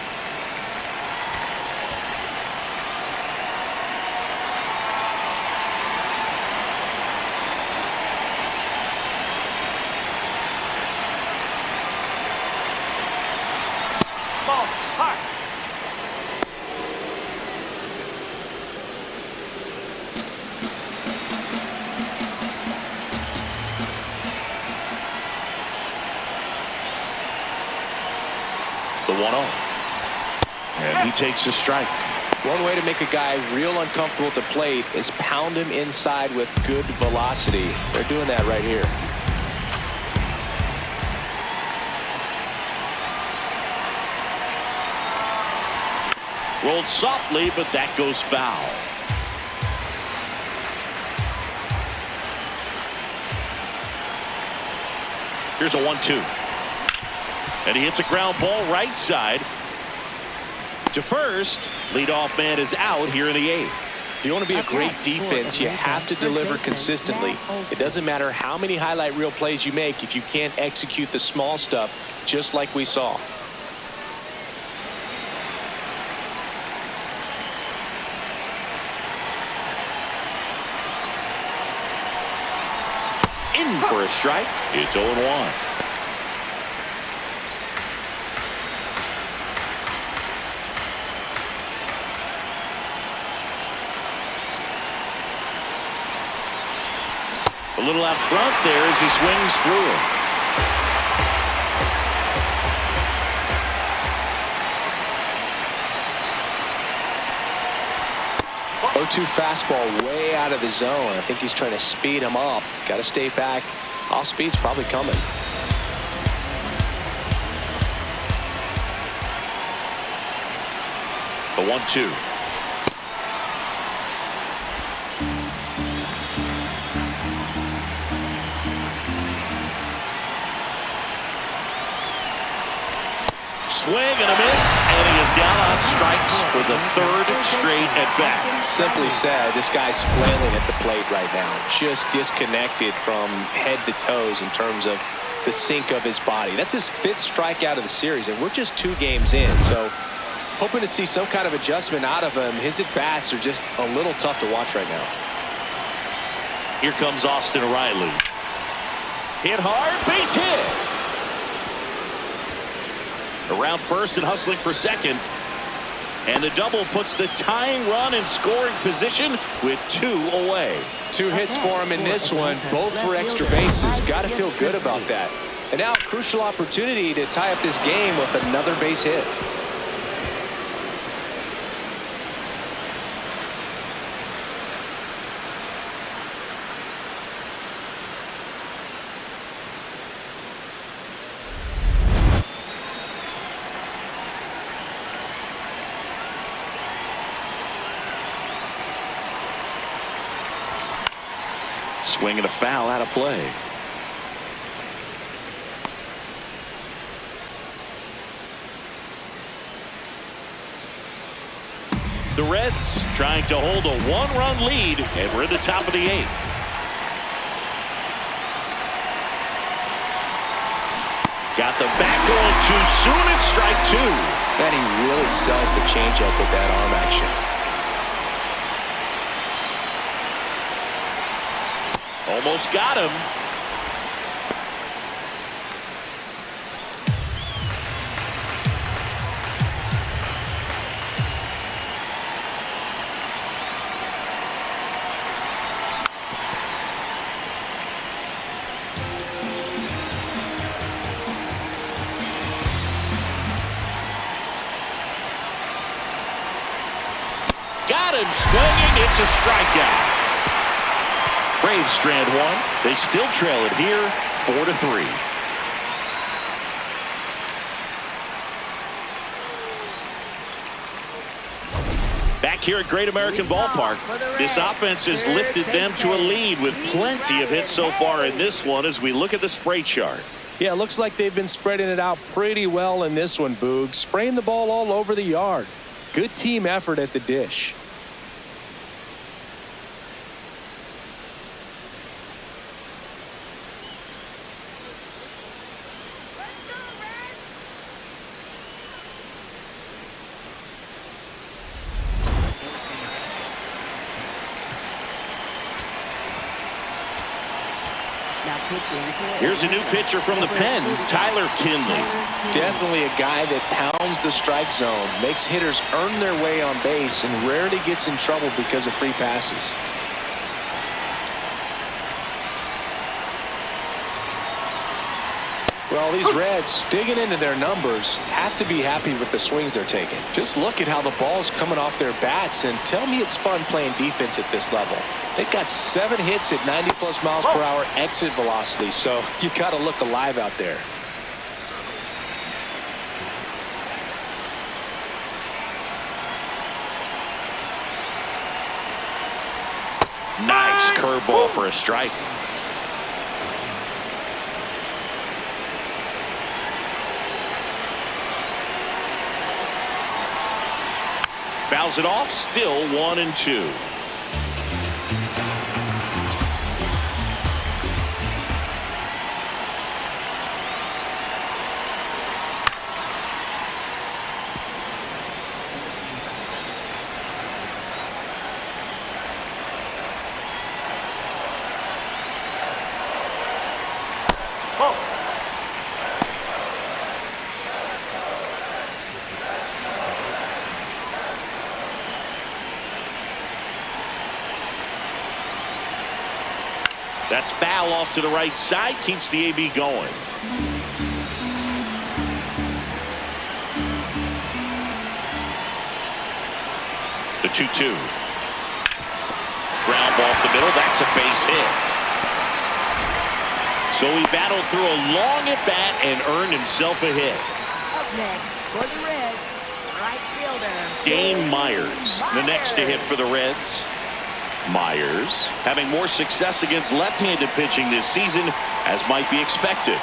Ball. High. The 1-0. And he takes a strike. One way to make a guy real uncomfortable at the plate is pound him inside with good velocity. They're doing that right here. Rolled softly, but that goes foul. Here's a 1-2. And he hits a ground ball right side to first. Leadoff man is out here in the 8th. If you want to be a great defense, you have to deliver consistently. It doesn't matter how many highlight reel plays you make if you can't execute the small stuff, just like we saw. In for a strike. It's 0-1. A little out front there as he swings through it. Oh-2 fastball way out of the zone. I think he's trying to speed him up. Got to stay back. Off speed's probably coming. The 1-2. Swing and a miss, and he is down on strikes for the 3rd straight at bat. Simply said, this guy's flailing at the plate right now. Just disconnected from head to toes in terms of the sink of his body. That's his 5th strikeout of the series, and we're just 2 games in. So hoping to see some kind of adjustment out of him. His at-bats are just a little tough to watch right now. Here comes Austin Riley. Hit hard, base hit. Around first and hustling for second. And the double puts the tying run in scoring position with 2 away. 2 hits for him in this one, both for extra bases. Got to feel good about that. And now a crucial opportunity to tie up this game with another base hit. swing and a foul out of play. The Reds trying to hold a one-run lead, and we're in the top of the 8th. Got the bat going too soon at strike 2. And he really sells the changeup with that arm action. Almost got him. Got him swinging. It's a strikeout. Braves strand one. They still trail it here 4-3. Back here at Great American Ballpark, this offense has lifted them to a lead with plenty of hits so far in this one as we look at the spray chart. Yeah, it looks like they've been spreading it out pretty well in this one, Boog. Spraying the ball all over the yard. Good team effort at the dish. Here's a new pitcher from the pen, Tyler Kinley. Definitely a guy that pounds the strike zone, makes hitters earn their way on base, and rarely gets in trouble because of free passes. Well, these Reds, digging into their numbers, have to be happy with the swings they're taking. Just look at how the ball's coming off their bats, and tell me it's fun playing defense at this level. They've got 7 hits at 90+ miles per hour exit velocity, so you got to look alive out there. Nice curveball for a strike. Fouls it off, still 1-2. That's foul off to the right side, keeps the AB going. The 2-2. Ground ball up the middle, that's a base hit. So he battled through a long at bat and earned himself a hit. Up next for the Reds, right fielder Dane Myers, the next to hit for the Reds. Myers having more success against left-handed pitching this season, as might be expected.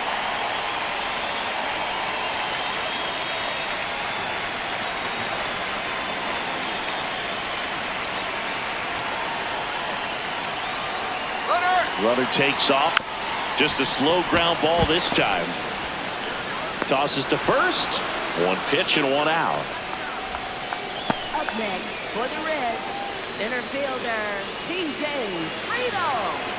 Runner takes off. Just a slow ground ball this time. Tosses to first. 1 pitch and 1 out. Up next for the Reds, center fielder TJ Friedl.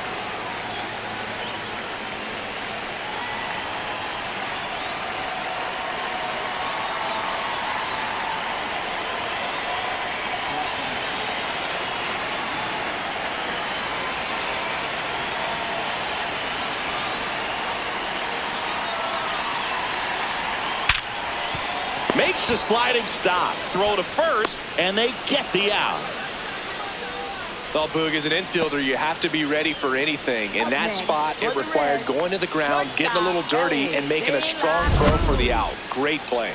Makes a sliding stop. Throw to first, and they get the out. Well, Boog, as an infielder, you have to be ready for anything. In that spot, it required going to the ground, getting a little dirty, and making a strong throw for the out. Great play.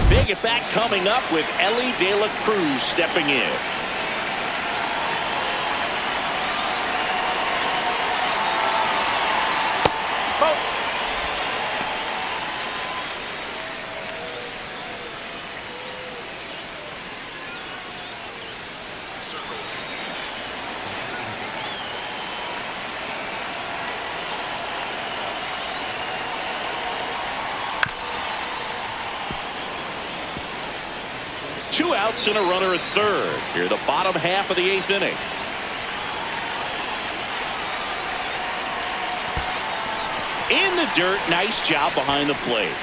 Big at bat coming up with Ellie De La Cruz stepping in. Circle change. 2 outs and a runner at third. Here the bottom half of the 8th inning. In the dirt. Nice job behind the plate.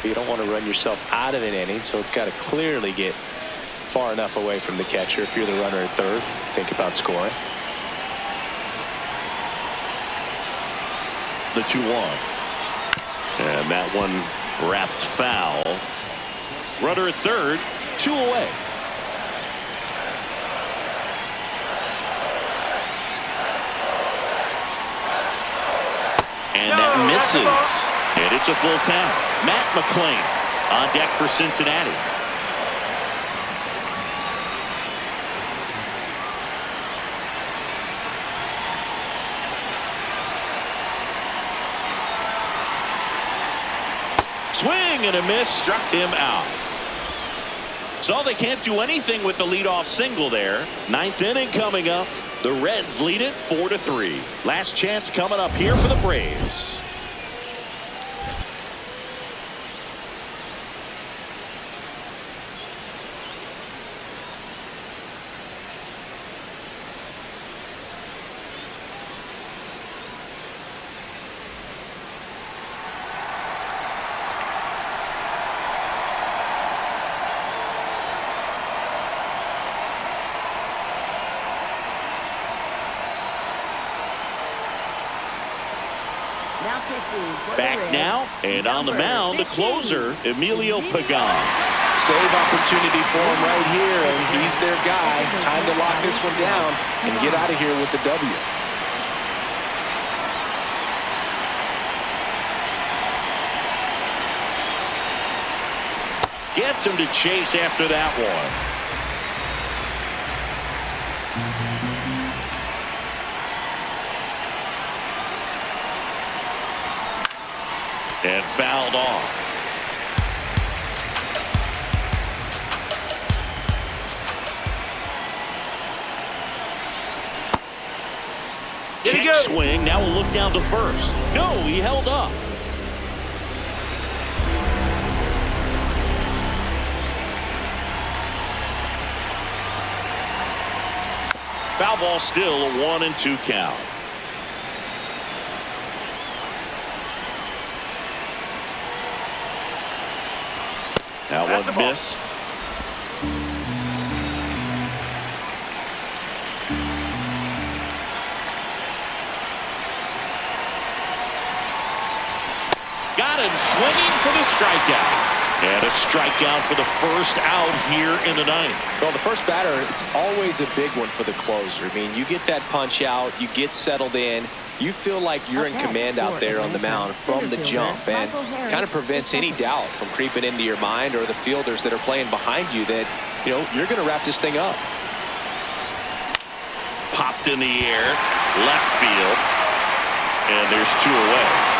You don't want to run yourself out of an inning, so it's got to clearly get far enough away from the catcher. If you're the runner at third, think about scoring. The 2-1. And that one wrapped foul. Runner at third, 2 away. And that misses. And it's a full count. Matt McClain on deck for Cincinnati. Swing and a miss, struck him out. So they can't do anything with the leadoff single there. 9th inning coming up. The Reds lead it 4-3. Last chance coming up here for the Braves. Now pitching for Back the Reds, now, and on the mound, the 15, closer, Emilio Pagan. Save opportunity for him right here, and he's their guy. Time to lock this one down and get out of here with the W. Gets him to chase after that one. And fouled off. Check swing. Now we'll look down to first. No, he held up. Foul ball, still a 1-2 count. That one missed. Got him swinging for the strikeout. And a strikeout for the first out here in the 9th. Well, the first batter, it's always a big one for the closer. I mean, you get that punch out, you get settled in, you feel like you're in command out there on the mound from the jump, and kind of prevents any doubt from creeping into your mind or the fielders that are playing behind you that, you know, you're going to wrap this thing up. Popped in the air, left field, and there's 2 away.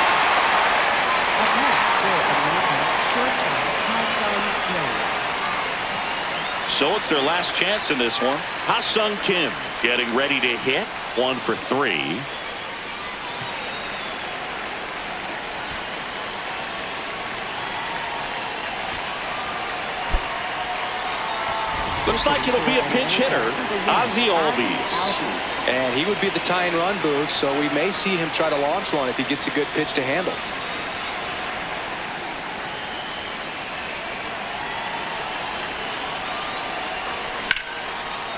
So it's their last chance in this one. Ha-Sung Kim getting ready to hit. 1 for 3. Looks like it'll be a pinch hitter, Ozzie Albies. And he would be the tying run, Boog, so we may see him try to launch one if he gets a good pitch to handle.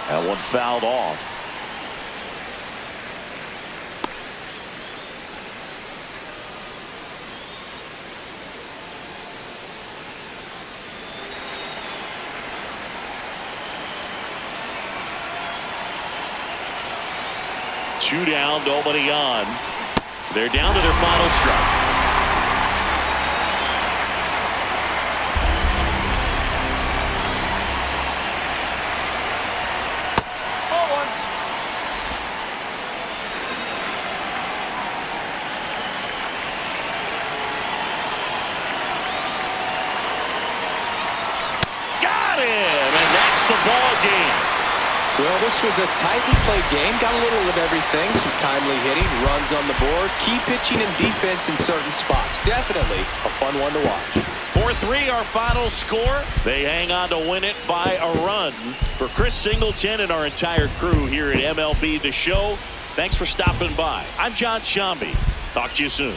That one fouled off. Two down, nobody on. They're down to their final strike. Well, this was a tightly played game. Got a little of everything. Some timely hitting, runs on the board, key pitching and defense in certain spots. Definitely a fun one to watch. 4-3 our final score. They hang on to win it by a run. For Chris Singleton and our entire crew here at MLB The Show, thanks for stopping by. I'm John Shambi. Talk to you soon.